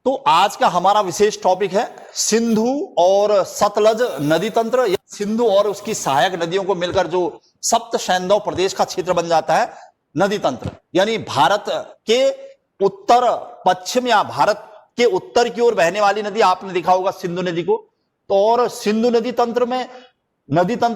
तो आज का हमारा विशेष टॉपिक है सिंधु और सतलज नदी तंत्र, या सिंधु और उसकी सहायक नदियों को मिलकर जो सप्त सैंधव प्रदेश का क्षेत्र बन जाता है नदी तंत्र। यानी भारत के उत्तर पश्चिम या भारत के उत्तर की ओर बहने वाली नदी, आपने देखा होगा सिंधु नदी को। तो और सिंधु नदी तंत्र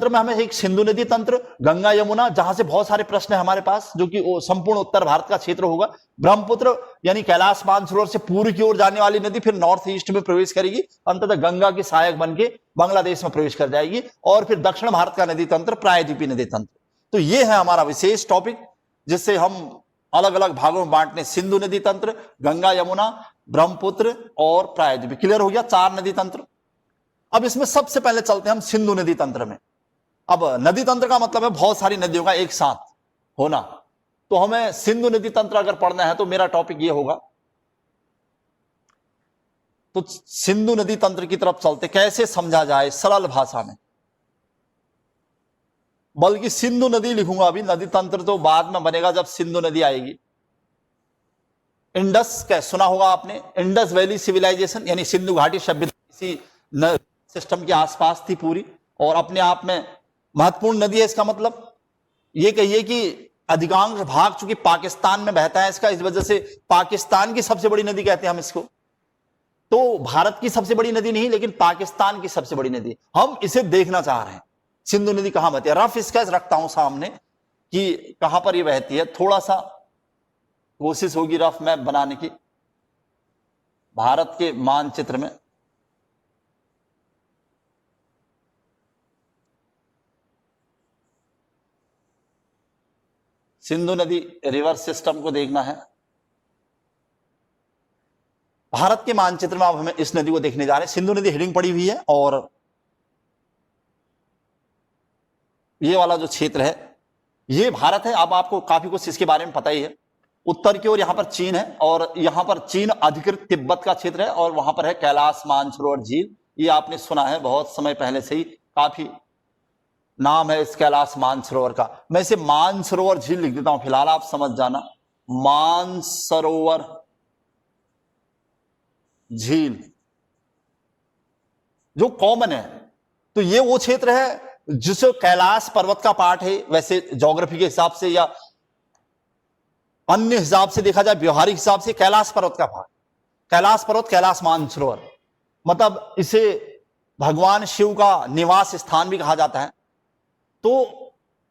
में हमें एक सिंधु नदी तंत्र, गंगा यमुना, जहां से बहुत सारे प्रश्न है हमारे पास, जो कि संपूर्ण उत्तर भारत का क्षेत्र होगा। ब्रह्मपुत्र यानी कैलाश मानसरोवर से पूर्व की ओर जाने वाली नदी फिर नॉर्थ ईस्ट में प्रवेश करेगी, अंततः गंगा की सहायक बन के बांग्लादेश में प्रवेश कर जाएगी। और फिर दक्षिण भारत का नदी तंत्र प्रायद्वीपीय नदी तंत्र। तो ये है हमारा विशेष टॉपिक, जिससे हम अलग अलग भागों में बांटने, सिंधु नदी तंत्र, गंगा यमुना, ब्रह्मपुत्र और प्रायद्वीपीय। क्लियर हो गया, 4 नदी तंत्र। अब इसमें सबसे पहले चलते हैं हम सिंधु नदी तंत्र में। अब नदी तंत्र का मतलब है बहुत सारी नदियों का एक साथ होना। तो हमें सिंधु नदी तंत्र अगर पढ़ना है तो मेरा टॉपिक ये होगा। तो सिंधु नदी तंत्र की तरफ चलते, कैसे समझा जाए सरल भाषा में। बल्कि सिंधु नदी लिखूंगा, अभी नदी तंत्र तो बाद में बनेगा जब सिंधु नदी आएगी। इंडस क्या सुना होगा आपने, इंडस वैली सिविलाइजेशन यानी सिंधु घाटी सभ्यता इसी सिस्टम के आसपास थी पूरी, और अपने आप में महत्वपूर्ण नदी है। इसका मतलब ये कहिए कि अधिकांश भाग चूंकि पाकिस्तान में बहता है इसका, इस वजह से पाकिस्तान की सबसे बड़ी नदी कहते हैं हम इसको। तो भारत की सबसे बड़ी नदी नहीं, लेकिन पाकिस्तान की सबसे बड़ी नदी हम इसे देखना चाह रहे हैं। सिंधु नदी कहां बहती है, रफ स्केच रखता हूं सामने कि कहां पर यह बहती है। थोड़ा सा कोशिश होगी रफ मैप बनाने की भारत के मानचित्र में। सिंधु नदी रिवर सिस्टम को देखना है भारत के मानचित्र में। अब हमें इस नदी को देखने जा रहे हैं। सिंधु नदी हेडिंग पड़ी हुई है, और ये वाला जो क्षेत्र है ये भारत है। अब आपको काफी कुछ इसके बारे में पता ही है। उत्तर की ओर यहां पर चीन है, और यहां पर चीन अधिकृत तिब्बत का क्षेत्र है, और वहां पर है कैलाश मानसरोवर झील। ये आपने सुना है बहुत समय पहले से ही, काफी नाम है इस कैलाश मानसरोवर का। मैं इसे मानसरोवर झील लिख देता हूं फिलहाल, आप समझ जाना, मानसरोवर झील जो कॉमन है। तो ये वो क्षेत्र है जिसे कैलाश पर्वत का पार्ट है, वैसे ज्योग्राफी के हिसाब से या अन्य हिसाब से देखा जाए, व्यवहारिक हिसाब से कैलाश पर्वत का पार्ट, कैलाश पर्वत, कैलाश मानसरोवर। मतलब इसे भगवान शिव का निवास स्थान भी कहा जाता है। तो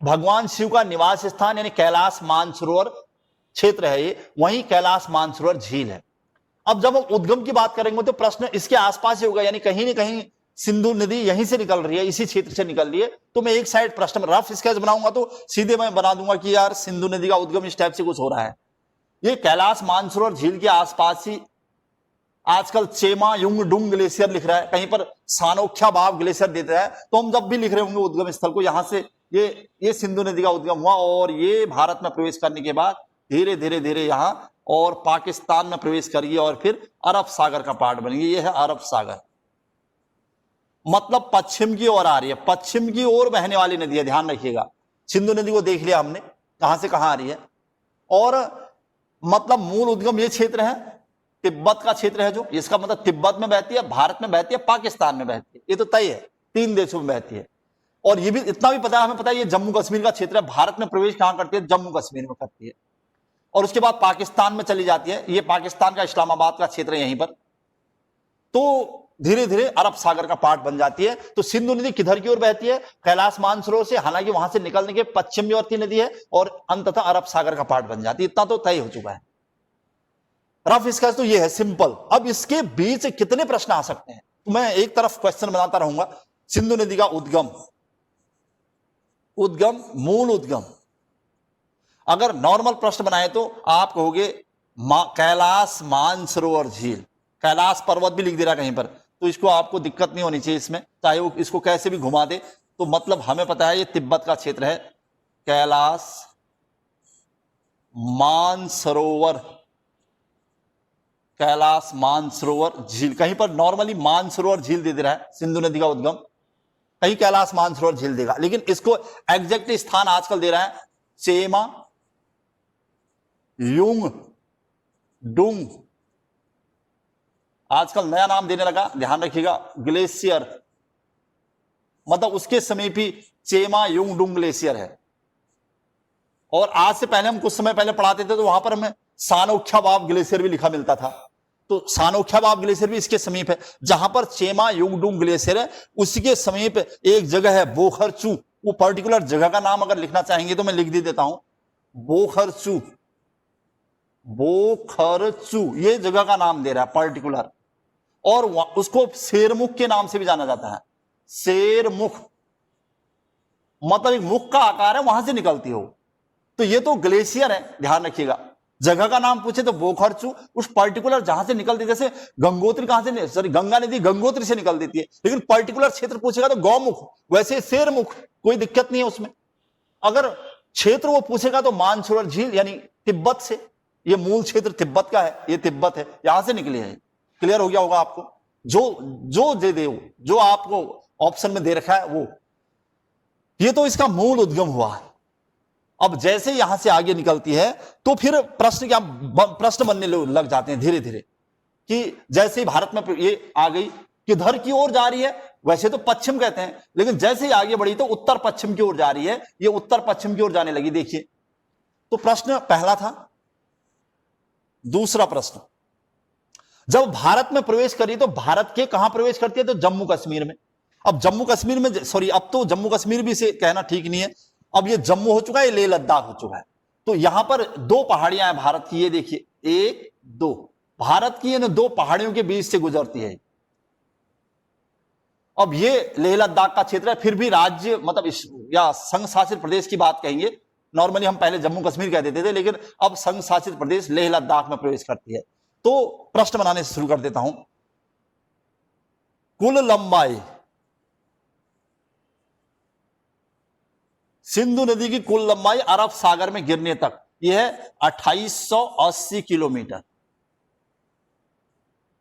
भगवान शिव का निवास स्थान यानी कैलाश मानसरोवर क्षेत्र है ये, वहीं कैलाश मानसरोवर झील है। अब जब हम उद्गम की बात करेंगे तो प्रश्न इसके आसपास ही होगा, यानी कहीं ना कहीं सिंधु नदी यहीं से निकल रही है, इसी क्षेत्र से निकल रही है। तो मैं एक साइड प्रश्न में रफ स्केच बनाऊंगा तो सीधे मैं बना दूंगा कि यार सिंधु नदी का उद्गम इस टाइप से कुछ हो रहा है। ये कैलाश मानसरोवर झील के आसपास ही आजकल चेमा युंग डुंग ग्लेशियर लिख रहा है, कहीं पर सानोख्या बाव ग्लेशियर देता है। तो हम जब भी लिख रहे होंगे उद्गम स्थल को, यहां से ये सिंधु नदी का उद्गम हुआ, और ये भारत में प्रवेश करने के बाद धीरे धीरे धीरे यहां और पाकिस्तान में प्रवेश करिए, और फिर अरब सागर का पार्ट बनेगी। ये है अरब सागर, मतलब पश्चिम की ओर आ रही है, पश्चिम की ओर बहने वाली नदी है, ध्यान रखिएगा। सिंधु नदी को देख लिया हमने कहां से कहां आ रही है, और मतलब मूल उद्गम ये क्षेत्र है, तिब्बत का क्षेत्र है, जो इसका मतलब तिब्बत में बहती है, भारत में बहती है, पाकिस्तान में बहती है। ये तो तय है, 3 देशों में बहती है। और ये भी इतना भी पता है, हमें पता है ये जम्मू कश्मीर का क्षेत्र है। भारत में प्रवेश कहां करती है, जम्मू कश्मीर में करती है, और उसके बाद पाकिस्तान में चली जाती है। ये पाकिस्तान का इस्लामाबाद का क्षेत्र है यहीं पर। तो धीरे धीरे अरब सागर का पार्ट बन जाती है। तो सिंधु नदी किधर की ओर बहती है, कैलाश मानसरोवर से, हालांकि वहां से निकलने के पश्चिम में बहती नदी है, और अंततः अरब सागर का पार्ट बन जाती है। इतना तो तय हो चुका है। रफ स्केच तो ये है सिंपल। अब इसके बीच कितने प्रश्न आ सकते हैं, तो मैं एक तरफ क्वेश्चन बनाता रहूंगा। सिंधु नदी का उद्गम, मूल उद्गम, अगर नॉर्मल प्रश्न बनाए तो आप कहोगे कैलाश मानसरोवर झील। कैलाश पर्वत भी लिख दे रहा कहीं पर, तो इसको आपको दिक्कत नहीं होनी चाहिए इसमें, चाहे वो इसको कैसे भी घुमा दे। तो मतलब हमें पता है ये तिब्बत का क्षेत्र है, कैलाश मानसरोवर, कैलाश मानसरोवर झील। कहीं पर नॉर्मली मानसरोवर झील दे रहा है सिंधु नदी का उद्गम, कहीं कैलाश मानसरोवर झील देगा, लेकिन इसको एग्जैक्ट स्थान आजकल दे रहा है चेमा युंग डुंग आजकल नया नाम देने लगा, ध्यान रखिएगा, ग्लेशियर, मतलब उसके समीपी चेमा युंगडुंग ग्लेशियर है। और आज से पहले हम कुछ समय पहले पढ़ाते थे तो वहां पर हमें सानोख्याबाब ग्लेशियर भी लिखा मिलता था। तो सानोख्याबाब ग्लेशियर भी इसके समीप है। जहां पर चेमा युंगडुंग ग्लेशियर है उसके समीप एक जगह है बोखरचू। वो पर्टिकुलर जगह का नाम अगर लिखना चाहेंगे तो मैं लिख दे देता हूं, बोखरचू। बोखरचू ये जगह का नाम दे रहा है पर्टिकुलर। और उसको शेरमुख के नाम से भी जाना जाता है। शेरमुख मतलब एक मुख का आकार है, वहां से निकलती हो। तो ये तो ग्लेशियर है, ध्यान रखिएगा। जगह का नाम पूछे तो बोखरचू, उस पर्टिकुलर जहां से निकलती, जैसे गंगोत्री कहां से, सॉरी गंगा नदी गंगोत्री से निकल देती है, लेकिन पर्टिकुलर क्षेत्र पूछेगा तो गौमुख, वैसे शेरमुख, कोई दिक्कत नहीं है उसमें। अगर क्षेत्र वो पूछेगा तो मानसरोवर झील यानी तिब्बत से, ये मूल क्षेत्र तिब्बत का है, ये तिब्बत है, यहां से निकली है। क्लियर हो गया होगा आपको। जो दे दे जो आपको ऑप्शन में दे रखा है वो, ये तो इसका मूल उद्गम हुआ। अब जैसे यहां से आगे निकलती है तो फिर प्रश्न बनने लग जाते हैं धीरे धीरे, कि जैसे ही भारत में ये आ गई, किधर की ओर जा रही है, वैसे तो पश्चिम कहते हैं, लेकिन जैसे ही आगे बढ़ी तो उत्तर पश्चिम की ओर जा रही है, ये उत्तर पश्चिम की ओर जाने लगी। देखिए, तो प्रश्न पहला था। दूसरा प्रश्न, जब भारत में प्रवेश करी तो भारत के कहां प्रवेश करती है, तो जम्मू कश्मीर में। अब जम्मू कश्मीर में, सॉरी अब तो जम्मू कश्मीर भी से कहना ठीक नहीं है, अब ये जम्मू हो चुका है, ये लेह लद्दाख हो चुका है। तो यहां पर दो पहाड़ियां हैं भारत की, ये देखिए, एक दो, भारत की इन दो पहाड़ियों के बीच से गुजरती है। अब ये लेह लद्दाख का क्षेत्र है, फिर भी राज्य मतलब या संघ शासित प्रदेश की बात कहेंगे। नॉर्मली हम पहले जम्मू कश्मीर कह देते थे, लेकिन अब संघ शासित प्रदेश लेह लद्दाख में प्रवेश करती है। तो प्रश्न बनाने से शुरू कर देता हूं। कुल लंबाई, सिंधु नदी की कुल लंबाई अरब सागर में गिरने तक यह है 2880 किलोमीटर।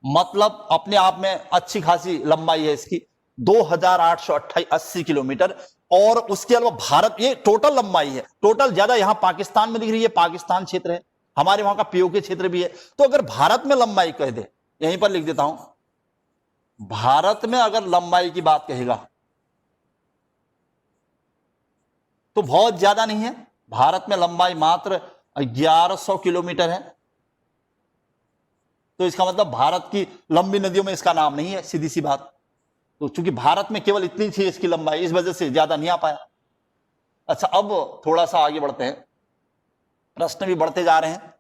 मतलब अपने आप में अच्छी खासी लंबाई है इसकी, 2880 किलोमीटर। और उसके अलावा भारत, ये टोटल लंबाई है, टोटल ज्यादा यहां पाकिस्तान में दिख रही है, पाकिस्तान क्षेत्र है, हमारे वहां का पीओके क्षेत्र भी है। तो अगर भारत में लंबाई कह दे, यहीं पर लिख देता हूं, भारत में अगर लंबाई की बात कहेगा तो बहुत ज्यादा नहीं है। भारत में लंबाई मात्र 1100 किलोमीटर है। तो इसका मतलब भारत की लंबी नदियों में इसका नाम नहीं है, सीधी सी बात। तो चूंकि भारत में केवल इतनी थी इसकी लंबाई, इस वजह से ज्यादा नहीं आ पाया। अच्छा, अब थोड़ा सा आगे बढ़ते हैं, प्रश्न भी बढ़ते जा रहे हैं।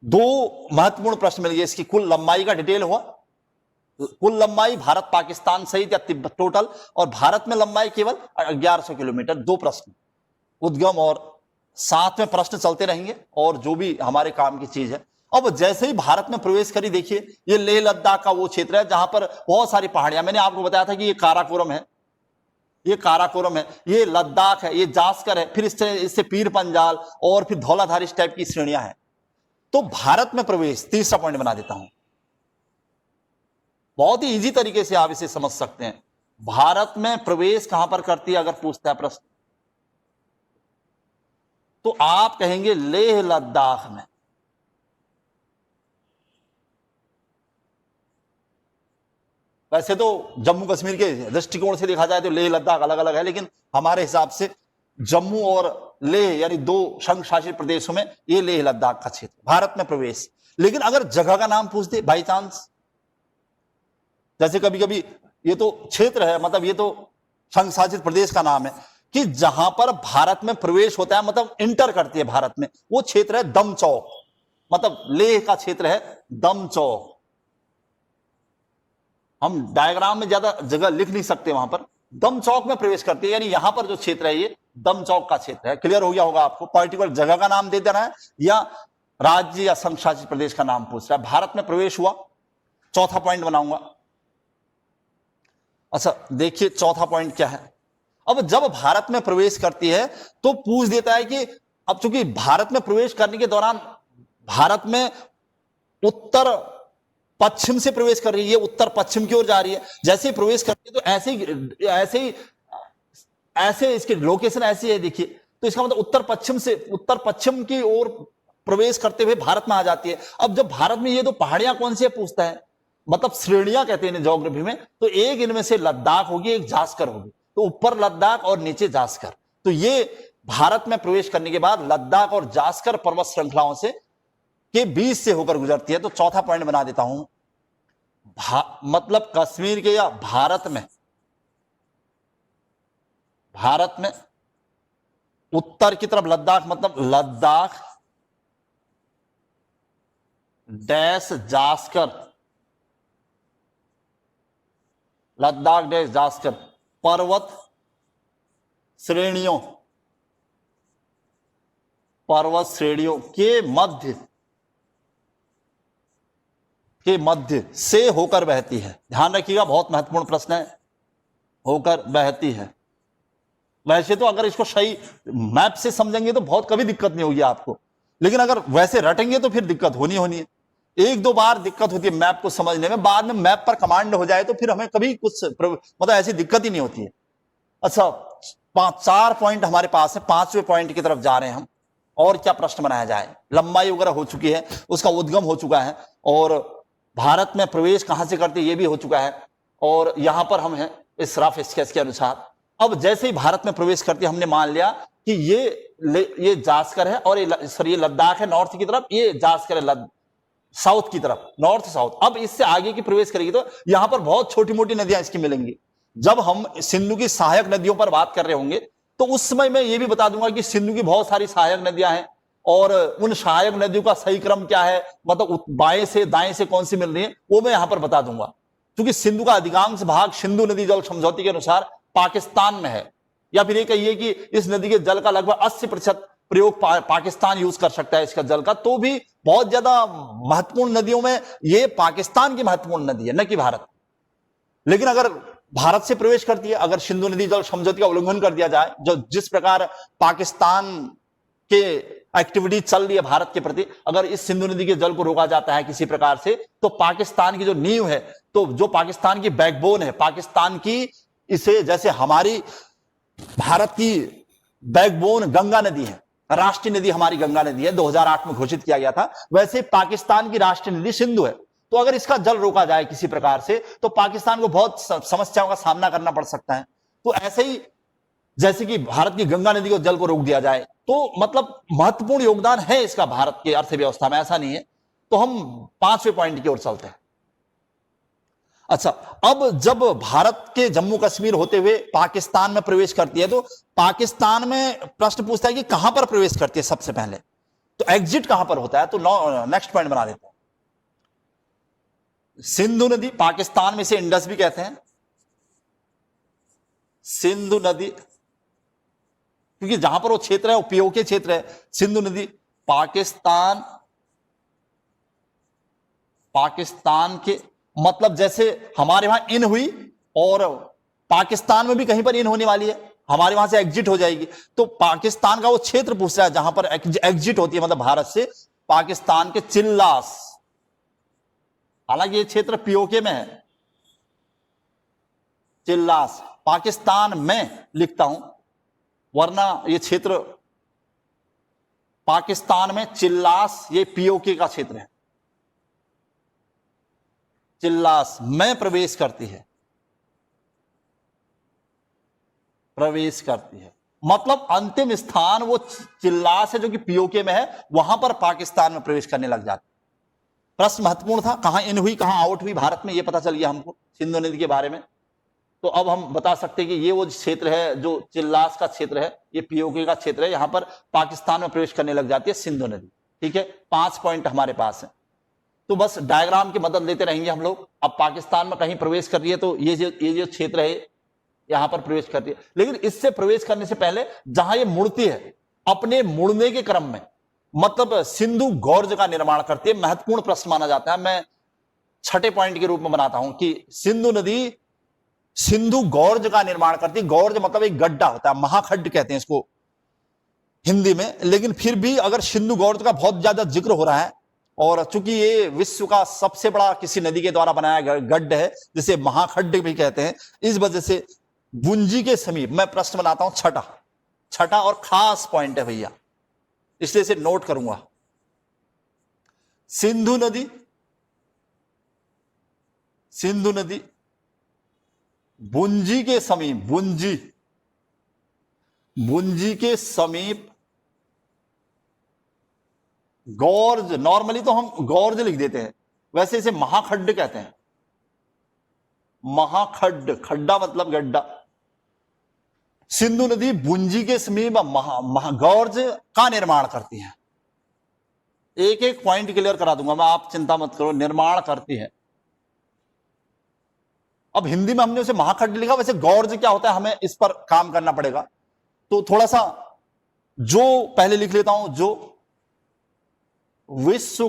दो महत्वपूर्ण प्रश्न मिल गए। इसकी कुल लंबाई का डिटेल हुआ, कुल लंबाई भारत पाकिस्तान सहित या तिब्बत टोटल, और भारत में लंबाई केवल 1100 किलोमीटर। दो प्रश्न, उद्गम और साथ में प्रश्न चलते रहेंगे और जो भी हमारे काम की चीज है। अब जैसे ही भारत में प्रवेश करी, देखिए ये लेह लद्दाख का वो क्षेत्र है जहां पर बहुत सारी पहाड़ियां, मैंने आपको बताया था कि ये काराकोरम है, ये काराकोरम है, ये लद्दाख है, ये जास्कर है, फिर इससे पीर पंजाल और फिर धौलाधार, इस टाइप की श्रेणियां हैं। तो भारत में प्रवेश, तीसरा पॉइंट बना देता हूं, बहुत ही इजी तरीके से आप इसे समझ सकते हैं। भारत में प्रवेश कहां पर करती है अगर पूछता है प्रश्न, तो आप कहेंगे लेह लद्दाख में। वैसे तो जम्मू कश्मीर के दृष्टिकोण से देखा जाए तो लेह लद्दाख अलग अलग है, लेकिन हमारे हिसाब से जम्मू और लेह यानी दो संघ शासित प्रदेशों में ये लेह लद्दाख का क्षेत्र, भारत में प्रवेश। लेकिन अगर जगह का नाम पूछ दे बाई चांस, जैसे कभी कभी ये तो क्षेत्र है, मतलब ये तो संघ शासित प्रदेश का नाम है, कि जहां पर भारत में प्रवेश होता है, मतलब इंटर करती है भारत में, वो क्षेत्र है दमचौक। मतलब लेह का क्षेत्र है दमचौक। हम डायग्राम में ज्यादा जगह लिख नहीं सकते, वहां पर दमचौक में प्रवेश करती है, यानी यहां पर जो क्षेत्र है ये दमचौक का क्षेत्र है। क्लियर हो गया होगा आपको। पर्टिकुलर जगह का नाम दे देना है या राज्य या संघ शासित प्रदेश का नाम पूछ रहा है। भारत में प्रवेश हुआ, चौथा पॉइंट बनाऊंगा। अच्छा देखिए चौथा पॉइंट क्या है। अब जब भारत में प्रवेश करती है तो पूछ देता है कि अब चूंकि भारत में प्रवेश करने के दौरान भारत में उत्तर पश्चिम से प्रवेश कर रही है, उत्तर पश्चिम की ओर जा रही है। जैसे ही प्रवेश करती है तो ऐसे इसकी लोकेशन ऐसी है, देखिए। तो इसका मतलब उत्तर पश्चिम की ओर प्रवेश करते हुए भारत में आ जाती है। अब जब भारत में ये तो पहाड़ियां कौन सी है पूछता है, मतलब श्रेणियां कहते हैं ज्योग्राफी में, तो एक इनमें से लद्दाख होगी, एक जास्कर होगी, तो ऊपर लद्दाख और नीचे जास्कर। तो ये भारत में प्रवेश करने के बाद लद्दाख और जास्कर पर्वत श्रृंखलाओं से के बीच से होकर गुजरती है। तो चौथा पॉइंट बना देता हूं, मतलब कश्मीर के या भारत में उत्तर की तरफ लद्दाख, मतलब लद्दाख डैश जास्कर, लद्दाख डैश जास्कर पर्वत श्रेणियों के मध्य से होकर बहती है। ध्यान रखिएगा, बहुत महत्वपूर्ण प्रश्न है, होकर बहती है। वैसे तो अगर इसको सही मैप से समझेंगे तो बहुत कभी दिक्कत नहीं होगी आपको, लेकिन अगर वैसे रटेंगे तो फिर दिक्कत होनी है। एक दो बार दिक्कत होती है मैप को समझने में, बाद में मैप पर कमांड हो जाए तो फिर हमें कभी कुछ मतलब ऐसी दिक्कत ही नहीं होती है। अच्छा, 4 पॉइंट हमारे पास है, 5वें पॉइंट की तरफ जा रहे हैं हम। और क्या प्रश्न बनाया जाए, लंबाई वगैरह हो चुकी है, उसका उद्गम हो चुका है, और भारत में प्रवेश कहां से करते ये भी हो चुका है, और यहां पर हम हैं इस रफ स्केच के अनुसार। अब जैसे ही भारत में प्रवेश करती है, हमने मान लिया कि ये जास्कर है और ये लद्दाख है नॉर्थ की तरफ, ये जास्कर है साउथ की तरफ, नॉर्थ साउथ। अब इससे आगे की प्रवेश करेगी तो यहां पर बहुत छोटी मोटी नदियां इसकी मिलेंगी। जब हम सिंधु की सहायक नदियों पर बात कर रहे होंगे तो उस समय मैं ये भी बता दूंगा कि सिंधु की बहुत सारी सहायक नदियां हैं, और उन सहायक नदियों का सही क्रम क्या है, मतलब बाएं से दाएं से कौन सी मिल रही है, वो मैं यहां पर बता दूंगा। क्योंकि सिंधु का अधिकांश भाग सिंधु नदी जल समझौते के अनुसार पाकिस्तान में है, या फिर ये कहिए कि इस नदी के जल का लगभग 80% प्रयोग पाकिस्तान यूज कर सकता है इसका जल का। तो भी बहुत ज्यादा महत्वपूर्ण नदियों में ये पाकिस्तान की महत्वपूर्ण नदी है, न कि भारत। लेकिन अगर भारत से प्रवेश करती है, अगर सिंधु नदी जल समझौते का उल्लंघन कर दिया जाए, जो जिस प्रकार पाकिस्तान के एक्टिविटी चल रही है भारत के प्रति, अगर इस सिंधु नदी के जल को रोका जाता है किसी प्रकार से, तो पाकिस्तान की जो नींव है, तो जो पाकिस्तान की बैकबोन है, पाकिस्तान की, इसे जैसे हमारी भारत की बैकबोन गंगा नदी है, राष्ट्रीय नदी हमारी गंगा नदी है, 2008 में घोषित किया गया था, वैसे पाकिस्तान की राष्ट्रीय नदी सिंधु है। तो अगर इसका जल रोका जाए किसी प्रकार से तो पाकिस्तान को बहुत समस्याओं का सामना करना पड़ सकता है। तो ऐसे ही जैसे कि भारत की गंगा नदी को जल को रोक दिया जाए, तो मतलब महत्वपूर्ण योगदान है इसका भारत की अर्थव्यवस्था में, ऐसा नहीं है। तो हम 5वें पॉइंट की ओर चलते हैं। अच्छा, अब जब भारत के जम्मू कश्मीर होते हुए पाकिस्तान में प्रवेश करती है, तो पाकिस्तान में प्रश्न पूछता है कि कहां पर प्रवेश करती है सबसे पहले, तो एग्जिट कहां पर होता है। तो नेक्स्ट पॉइंट बना देते हैं, सिंधु नदी, पाकिस्तान में इसे इंडस भी कहते हैं, सिंधु नदी, क्योंकि जहां पर वो क्षेत्र है वो पीओके क्षेत्र है। सिंधु नदी पाकिस्तान के, मतलब जैसे हमारे वहां इन हुई और पाकिस्तान में भी कहीं पर इन होने वाली है, हमारे वहां से एग्जिट हो जाएगी। तो पाकिस्तान का वो क्षेत्र पूछ रहा है जहां पर एग्जिट होती है, मतलब भारत से, पाकिस्तान के चिल्लास, हालांकि ये क्षेत्र पीओके में है, चिल्लास पाकिस्तान में लिखता हूं, वरना ये क्षेत्र पाकिस्तान में, चिल्लास ये पीओके का क्षेत्र है, चिल्लास में प्रवेश करती है, मतलब अंतिम स्थान वो चिल्लास है जो कि पीओके में है, वहां पर पाकिस्तान में प्रवेश करने लग जाती है। प्रश्न महत्वपूर्ण था, कहां इन हुई कहां आउट हुई भारत में, ये पता चल गया हमको सिंधु नदी के बारे में। तो अब हम बता सकते हैं कि ये वो क्षेत्र है जो चिल्लास का क्षेत्र है, ये पीओके का क्षेत्र है, यहां पर पाकिस्तान में प्रवेश करने लग जाती है सिंधु नदी। ठीक है, 5 पॉइंट हमारे पास है। तो बस डायग्राम की मदद लेते रहेंगे हम लोग। अब पाकिस्तान में कहीं प्रवेश कर रही है तो ये जो क्षेत्र है यहां पर प्रवेश करती है, लेकिन इससे प्रवेश करने से पहले जहां ये मुड़ती है, अपने मुड़ने के क्रम में, मतलब सिंधु गौर्ज का निर्माण करती है। महत्वपूर्ण प्रश्न माना जाता है, मैं 6ठे पॉइंट के रूप में बनाता हूं कि सिंधु नदी सिंधु गौर्ज का निर्माण करती है। गौर्ज मतलब एक गड्ढा होता है, महाखड्ड कहते हैं इसको हिंदी में, लेकिन फिर भी अगर सिंधु गौर्ज का बहुत ज्यादा जिक्र हो रहा है, और चूंकि ये विश्व का सबसे बड़ा किसी नदी के द्वारा बनाया गया गड्ढ है, जिसे महाखड्ड भी कहते हैं, इस वजह से गुंजी के समीप मैं प्रश्न बनाता हूं 6ठा और खास पॉइंट है भैया, इसलिए इसे नोट करूंगा। सिंधु नदी, सिंधु नदी बुंजी के समीप, बुंजी के समीप गौर्ज, नॉर्मली तो हम गौर्ज लिख देते हैं, वैसे इसे महाखड्ड कहते हैं। महाखड्ड, खड्डा मतलब गड्ढा। सिंधु नदी बुंजी के समीप गौर्ज का निर्माण करती है। एक एक पॉइंट क्लियर करा दूंगा मैं, आप चिंता मत करो, निर्माण करती है। अब हिंदी में हमने उसे महाखड्ड लिखा, वैसे गौर्ज क्या होता है हमें इस पर काम करना पड़ेगा, तो थोड़ा सा जो पहले लिख लेता हूं, जो विश्व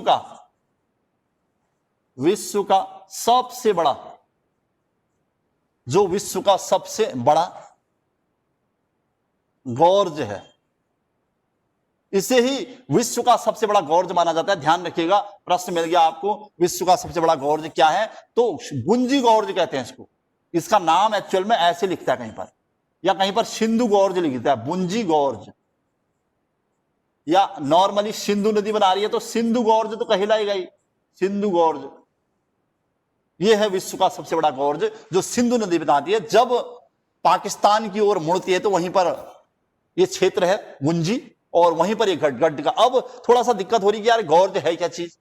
का सबसे बड़ा, जो विश्व का सबसे बड़ा गौर्ज है, इसे ही विश्व का सबसे बड़ा गौर्ज माना जाता है। ध्यान रखिएगा, प्रश्न मिल गया आपको, विश्व का सबसे बड़ा गौर्ज क्या है, तो बुंजी गौर्ज कहते हैं इसको। इसका नाम एक्चुअल में ऐसे लिखता है कहीं पर, या कहीं पर सिंधु गौर्ज लिखता है, बुंजी गौर्ज, या नॉर्मली सिंधु नदी बना रही है तो सिंधु गौर्ज तो कहलाएगा ही, सिंधु गौर्ज। यह है विश्व का सबसे बड़ा गौर्ज जो सिंधु नदी बनाती है। जब पाकिस्तान की ओर मुड़ती है तो वहीं पर यह क्षेत्र है बुंजी, और वहीं पर यह गड्ढ का। अब थोड़ा सा दिक्कत हो रही है कि यार गौर्ज है क्या चीज।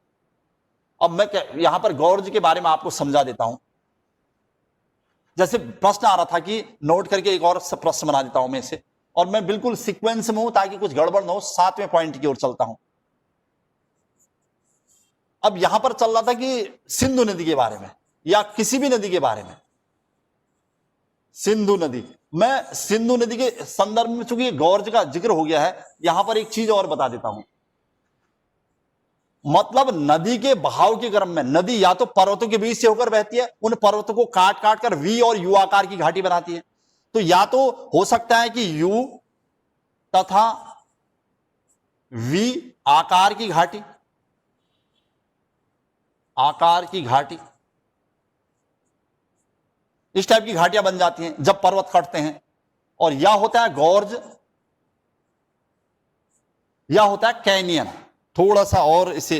अब मैं यहां पर गौर्ज के बारे में आपको समझा देता हूं। जैसे प्रश्न आ रहा था कि नोट करके एक और प्रश्न बना देता हूं मैं इसे, और मैं बिल्कुल सीक्वेंस में हूं ताकि कुछ गड़बड़ ना हो, 7वें पॉइंट की ओर चलता हूं। अब यहां पर चल रहा था कि सिंधु नदी के बारे में या किसी भी नदी के बारे में। सिंधु नदी, मैं सिंधु नदी के संदर्भ में चूंकि गौर्ज का जिक्र हो गया है, यहां पर एक चीज और बता देता हूं। मतलब नदी के बहाव के क्रम में नदी या तो पर्वतों के बीच से होकर बहती है, उन पर्वतों को काट काट कर वी और यू आकार की घाटी बनाती है। तो या तो हो सकता है कि यू तथा वी आकार की घाटी, इस टाइप की घाटियां बन जाती हैं जब पर्वत कटते हैं, और या होता है गॉर्ज, या होता है कैनियन। थोड़ा सा और इसे,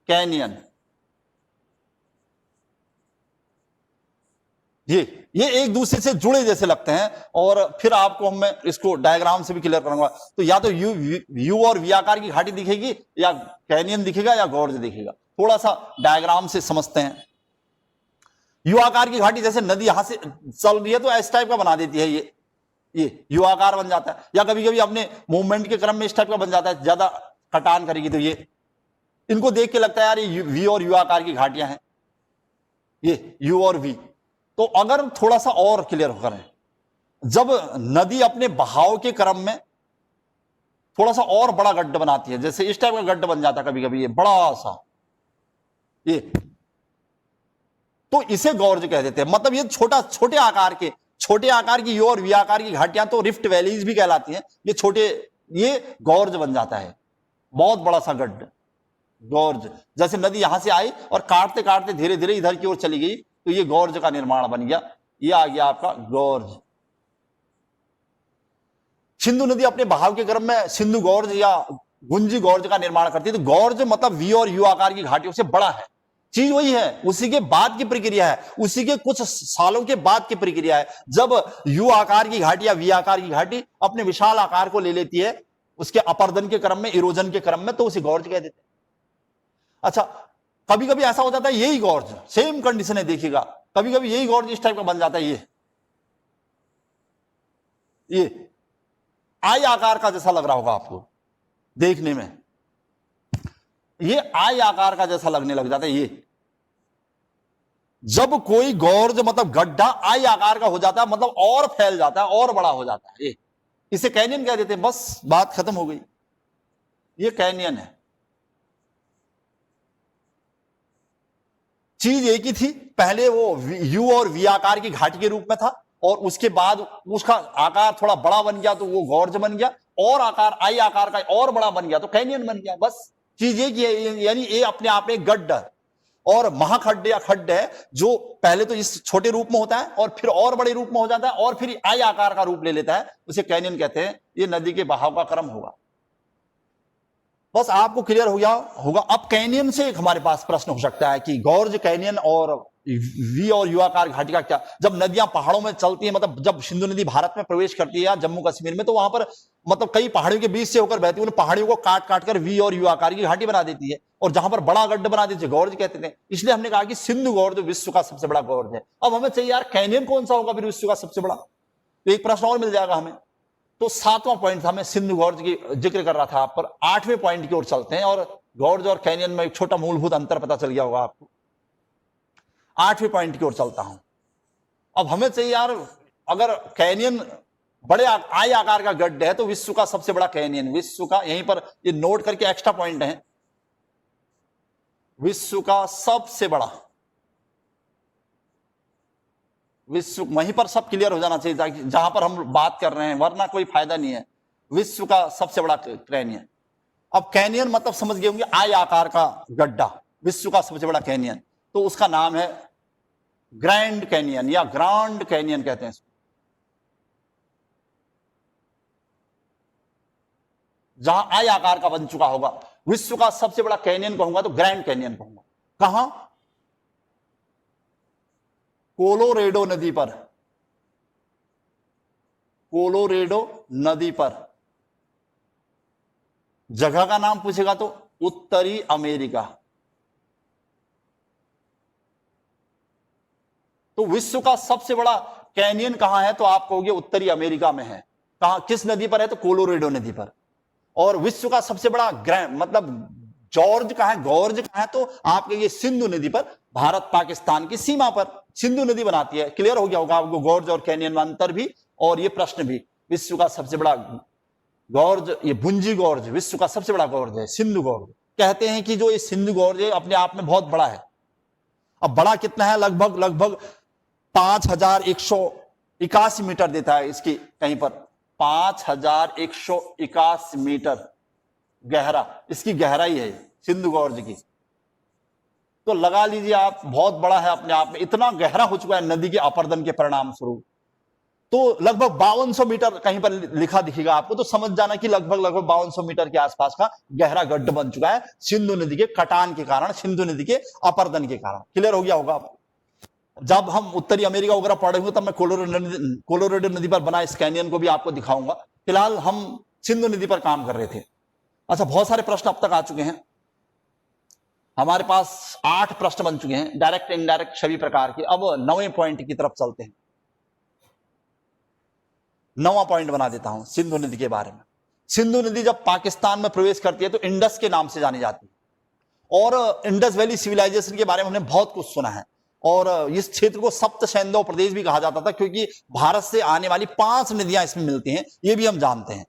कैनियन, ये एक दूसरे से जुड़े जैसे लगते हैं, और फिर आपको मैं इसको डायग्राम से भी क्लियर करूंगा। तो या तो यू और वी आकार की घाटी दिखेगी, या कैनियन दिखेगा, या गॉर्ज दिखेगा। थोड़ा सा डायग्राम से समझते हैं। यू आकार की घाटी, जैसे नदी यहां से चल रही है तो इस टाइप का बना देती है, ये यू आकार बन जाता है, या कभी कभी अपने मूवमेंट के क्रम में इस टाइप का बन जाता है। ज्यादा कटान करेगी तो ये, इनको देख के लगता है यार ये वी और यू आकार की घाटियां हैं, ये यू और वी। तो अगर थोड़ा सा और क्लियर करें, जब नदी अपने बहाव के क्रम में थोड़ा सा और बड़ा गड्ढा बनाती है, जैसे इस टाइप का गड्ढा बन जाता है कभी कभी, ये बड़ा सा, ये, तो इसे गॉर्ज कह देते हैं। मतलब ये छोटे आकार की यू और वी आकार की घाटियां तो रिफ्ट वैलीज भी कहलाती हैं। ये गॉर्ज बन जाता है, बहुत बड़ा सा गड्ढा, गॉर्ज। जैसे नदी यहां से आई और काटते काटते धीरे धीरे इधर की ओर चली गई, तो ये गॉर्ज का निर्माण बन गया। ये आ गया आपका गॉर्ज। सिंधु नदी अपने बहाव के क्रम में सिंधु गॉर्ज या गुंजी गॉर्ज का निर्माण करती है। तो गॉर्ज मतलब वी और यू आकार की घाटियों से बड़ा है। चीज वही है, उसी के बाद की प्रक्रिया है, उसी के कुछ सालों के बाद की प्रक्रिया है, जब यू आकार की घाटी या वी आकार की घाटी अपने विशाल आकार को ले लेती है उसके अपर्दन के क्रम में, इरोजन के क्रम में, तो उसे गॉर्ज कह देते हैं। अच्छा, कभी कभी ऐसा हो जाता है यही गॉर्ज, सेम कंडीशन है, देखिएगा कभी कभी यही गॉर्ज इस टाइप का बन जाता है। ये आई आकार का जैसा लग रहा होगा आपको देखने में, ये आई आकार का जैसा लगने लग जाता है। ये जब कोई गॉर्ज मतलब गड्ढा आई आकार का हो जाता है, मतलब और फैल जाता है, और बड़ा हो जाता है, ये इसे कैनियन कह देते हैं। बस बात खत्म हो गई, ये कैनियन है। चीज एक ही थी, पहले वो यू और वी आकार की घाटी के रूप में था, और उसके बाद उसका आकार थोड़ा बड़ा बन गया तो वो गॉर्ज बन गया, और आकार आई आकार का और बड़ा बन गया तो कैनियन बन गया। बस चीज एक ही है, यानी ये अपने आप में गड्ढा और महाखड्ड या खड्ड है, जो पहले तो इस छोटे रूप में होता है और फिर और बड़े रूप में हो जाता है और फिर आई आकार का रूप ले लेता है, उसे कैनियन कहते हैं। ये नदी के बहाव का क्रम होगा। बस आपको क्लियर हो गया होगा। अब कैनियन से एक हमारे पास प्रश्न हो सकता है कि गॉर्ज, कैनियन और वी और यू आकार घाटी का क्या। जब नदियां पहाड़ों में चलती है, मतलब जब सिंधु नदी भारत में प्रवेश करती है या जम्मू कश्मीर में, तो वहां पर मतलब कई पहाड़ियों के बीच से होकर बहती है, उन पहाड़ियों को काट काट कर वी और यू आकार की घाटी बना देती है, और जहां पर बड़ा गड्ढा बना देती है गॉर्ज कहते थे। इसलिए हमने कहा कि सिंधु गॉर्ज विश्व का सबसे बड़ा गॉर्ज है। अब हमें चाहिए यार कैनियन कौन सा होगा फिर विश्व का सबसे बड़ा, तो एक प्रश्न और मिल जाएगा हमें। तो 7वां पॉइंट था, मैं सिंधु गॉर्ज की जिक्र कर रहा था आप पर। 8वें पॉइंट की ओर चलते हैं, और गॉर्ज और कैनियन में एक छोटा मूलभूत अंतर पता चल गया होगा आपको। 8वें पॉइंट की ओर चलता हूं। अब हमें चाहिए यार, अगर कैनियन बड़े आई आकार का गड्ढा है तो विश्व का सबसे बड़ा कैनियन, विश्व का, यहीं पर ये नोट करके एक्स्ट्रा पॉइंट है, विश्व का सबसे बड़ा, विश्व, वहीं पर सब क्लियर हो जाना चाहिए जहां पर हम बात कर रहे हैं, वरना कोई फायदा नहीं है। विश्व का सबसे बड़ा कैनियन। अब कैनियन मतलब समझ गए होंगे, आई आकार का गड्ढा, विश्व का सबसे बड़ा कैनियन, तो उसका नाम है ग्रैंड कैनियन या ग्रांड कैनियन कहते हैं इसको। जहां आई आकार का बन चुका होगा, विश्व का सबसे बड़ा कैनियन कहूंगा तो ग्रैंड कैनियन कहूंगा। कहां? कोलोरेडो नदी पर, कोलोरेडो नदी पर। जगह का नाम पूछेगा तो उत्तरी अमेरिका। तो विश्व का सबसे बड़ा कैनियन कहां है, तो आप कहोगे उत्तरी अमेरिका में है। कहां, किस नदी पर है, तो कोलोरेडो नदी पर। और विश्व का सबसे बड़ा मतलब जॉर्ज कहां है, गॉर्ज कहां है, तो आप कहिए सिंधु नदी पर, भारत पाकिस्तान की सीमा पर सिंधु नदी बनाती है। क्लियर हो गया होगा आपको गॉर्ज और कैनियन में अंतर भी, और ये प्रश्न भी। विश्व का सबसे बड़ा गॉर्ज, ये भुंजी गॉर्ज विश्व का सबसे बड़ा गॉर्ज है, सिंधु गॉर्ज। कहते हैं कि जो ये सिंधु गॉर्ज है अपने आप में बहुत बड़ा है। अब बड़ा कितना है, लगभग 5181 मीटर देता है इसकी, कहीं पर 5181 मीटर गहरा इसकी गहराई है सिंधु गॉर्ज की। तो लगा लीजिए आप, बहुत बड़ा है अपने आप में, इतना गहरा हो चुका है नदी के अपरदन के परिणाम स्वरूप। तो लगभग 5200 मीटर कहीं पर लिखा दिखेगा आपको, तो समझ जाना कि लगभग 5200 मीटर के आसपास का गहरा गड्ढा बन चुका है सिंधु नदी के कटान के कारण, सिंधु नदी के अपरदन के कारण। क्लियर हो गया होगा आपको। जब हम उत्तरी अमेरिका वगैरह पढ़ेंगे तब मैं कोलोरेडो नदी पर बना इस कैनियन को भी आपको दिखाऊंगा। फिलहाल हम सिंधु नदी पर काम कर रहे थे। अच्छा, बहुत सारे प्रश्न अब तक आ चुके हैं हमारे पास, 8 प्रश्न बन चुके हैं, डायरेक्ट इनडायरेक्ट सभी प्रकार के। अब 9वें पॉइंट की तरफ चलते हैं। 9वां पॉइंट बना देता हूं सिंधु नदी के बारे में। सिंधु नदी जब पाकिस्तान में प्रवेश करती है तो इंडस के नाम से जानी जाती है, और इंडस वैली सिविलाइजेशन के बारे में हमने बहुत कुछ सुना है। और इस क्षेत्र को सप्त सैंधव प्रदेश भी कहा जाता था, क्योंकि भारत से आने वाली 5 नदियां इसमें मिलती हैं, ये भी हम जानते हैं।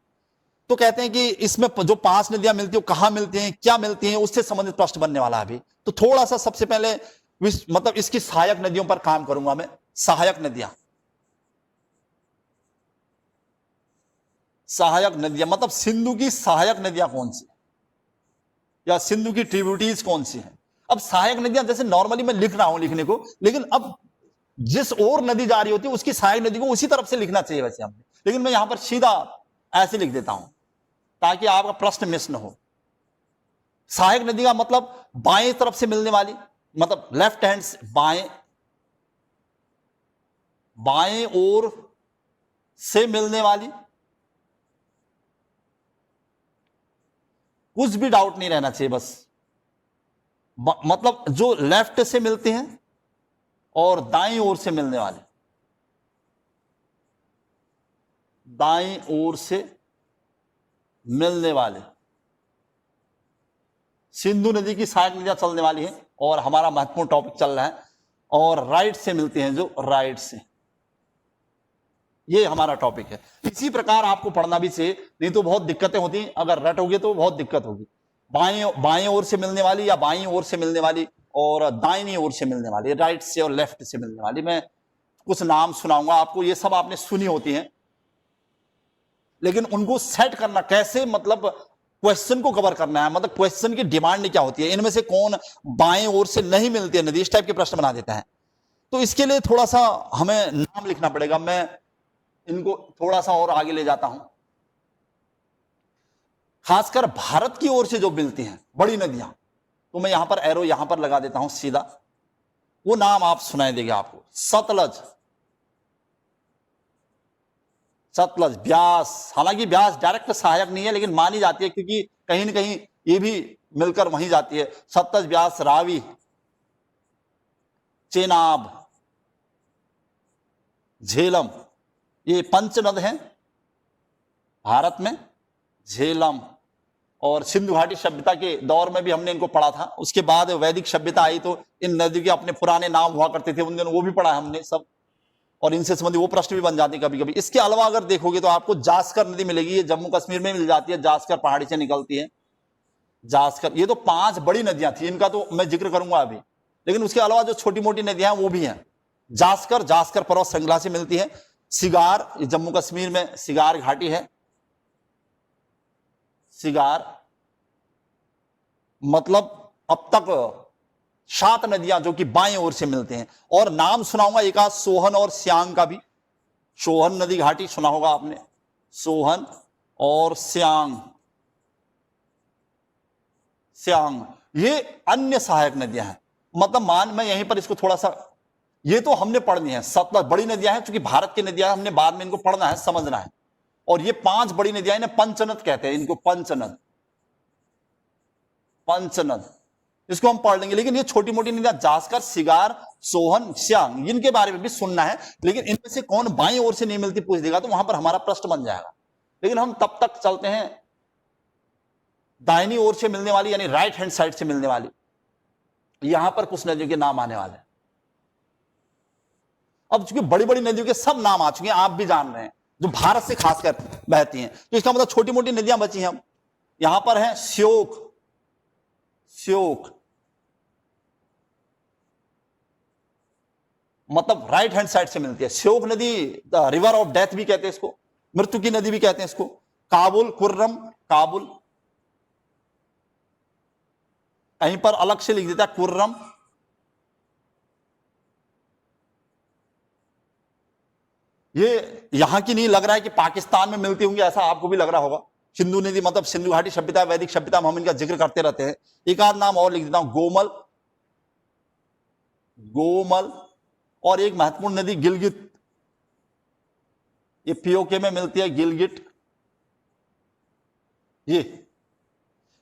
तो कहते हैं कि इसमें जो 5 नदियां मिलती है वो कहां मिलती हैं, क्या मिलती हैं, उससे संबंधित प्रश्न बनने वाला है अभी। तो थोड़ा सा सबसे पहले मतलब इसकी सहायक नदियों पर काम करूंगा मैं। सहायक नदियां, सहायक नदियां मतलब सिंधु की सहायक नदियां कौन सी, या सिंधु की ट्रिब्यूटरीज कौन सी हैं। अब सहायक नदियां जैसे नॉर्मली मैं लिख रहा हूं लिखने को, लेकिन अब जिस और नदी जा रही होती है उसकी सहायक नदी को उसी तरफ से लिखना चाहिए वैसे हमने, लेकिन मैं यहां पर सीधा ऐसे लिख देता हूं ताकि आपका प्रश्न मिस न हो। सहायक नदी का मतलब बाएं तरफ से मिलने वाली, मतलब लेफ्ट हैंड से, बाएं ओर से मिलने वाली, कुछ भी डाउट नहीं रहना चाहिए बस। मतलब जो लेफ्ट से मिलते हैं और दाईं ओर से मिलने वाले, दाईं ओर से मिलने वाले सिंधु नदी की सहायक नदियां चलने वाली है, और हमारा महत्वपूर्ण टॉपिक चल रहा है। और राइट से मिलते हैं जो राइट से, ये हमारा टॉपिक है। इसी प्रकार आपको पढ़ना भी चाहिए, नहीं तो बहुत दिक्कतें होती हैं, अगर रटोगे तो बहुत दिक्कत होगी। बाएं ओर से मिलने वाली या बाईं ओर से मिलने वाली, और दाईनी ओर से मिलने वाली, राइट से और लेफ्ट से मिलने वाली। मैं कुछ नाम सुनाऊंगा आपको, ये सब आपने सुनी होती हैं, लेकिन उनको सेट करना कैसे, मतलब क्वेश्चन को कवर करना है, मतलब क्वेश्चन की डिमांड क्या होती है, इनमें से कौन बाएं ओर से नहीं मिलती है नदी, इस टाइप के प्रश्न बना देता है। तो इसके लिए थोड़ा सा हमें नाम लिखना पड़ेगा। मैं इनको थोड़ा सा और आगे ले जाता हूं। खासकर भारत की ओर से जो मिलती हैं बड़ी नदियां, तो मैं यहां पर एरो यहां पर लगा देता हूं सीधा, वो नाम आप सुनाई देगा आपको, सतलज, सतलज, ब्यास। हालांकि ब्यास डायरेक्ट सहायक नहीं है, लेकिन मानी जाती है क्योंकि कहीं ना कहीं ये भी मिलकर वहीं जाती है। सतलज, ब्यास, रावी, चेनाब, झेलम, ये पंच नद हैं भारत में। झेलम और सिंधु घाटी सभ्यता के दौर में भी हमने इनको पढ़ा था। उसके बाद वैदिक सभ्यता आई तो इन नदियों के अपने पुराने नाम हुआ करते थे, उन दिनों वो भी पढ़ा है हमने सब, और इनसे संबंधित वो प्रश्न भी बन जाते कभी कभी। इसके अलावा अगर देखोगे तो आपको जास्कर नदी मिलेगी, ये जम्मू कश्मीर में मिल जाती है, जास्कर पहाड़ी से निकलती है, जास्कर। ये तो 5 बड़ी नदियां थी, इनका तो मैं जिक्र करूंगा अभी, लेकिन उसके अलावा जो छोटी मोटी नदियां हैं वो भी हैं। जास्कर, जास्कर पर्वत श्रृंखला से मिलती है। सिगार, जम्मू कश्मीर में सिगार घाटी है, सिगार, मतलब अब तक 7 नदियां जो कि बाएं ओर से मिलते हैं। और नाम सुनाऊंगा एक आध सोहन और स्यांग का भी। सोहन नदी घाटी सुना होगा आपने, सोहन और स्यांग, स्यांग, ये अन्य सहायक नदियां हैं। मतलब मैं यहीं पर इसको थोड़ा सा, ये तो हमने पढ़नी है, सतलज बड़ी नदियां हैं, क्योंकि भारत की नदियां हमने बाद में इनको पढ़ना है, समझना है। और ये 5 बड़ी नदियां, इन्हें पंचनद कहते हैं, इनको पंचनद, पंचनद, इसको हम पढ़ लेंगे। लेकिन ये छोटी मोटी नदियां जास्कर, सिगार, सोहन, स्यांग, इनके बारे में भी सुनना है। लेकिन इनमें से कौन बाईं ओर से नहीं मिलती पूछ देगा तो वहां पर हमारा प्रश्न बन जाएगा। लेकिन हम तब तक चलते हैं दाहिनी ओर से मिलने वाली, यानी राइट हैंड साइड से मिलने वाली। यहां पर कुछ नदियों के नाम आने वाले हैं। अब चूंकि बड़ी बड़ी नदियों के सब नाम आ चुके हैं, आप भी जान रहे हैं, जो भारत से खासकर बहती हैं, तो इसका मतलब छोटी मोटी नदियां बची हैं। यहां पर है श्योक, श्योक मतलब राइट हैंड साइड से मिलती है। श्योक नदी रिवर ऑफ डेथ भी कहते हैं इसको, मृत्यु की नदी भी कहते हैं इसको। काबुल, कुर्रम, काबुल, कहीं पर अलग से लिख देता है कुर्रम। ये यहां की नहीं, लग रहा है कि पाकिस्तान में मिलती होंगी, ऐसा आपको भी लग रहा होगा। सिंधु नदी मतलब सिंधु घाटी सभ्यता, वैदिक सभ्यता में हम इनका जिक्र करते रहते हैं। एक आध नाम और लिख देता हूं, गोमल, गोमल, और एक महत्वपूर्ण नदी गिलगित, ये पीओके में मिलती है, गिलगिट।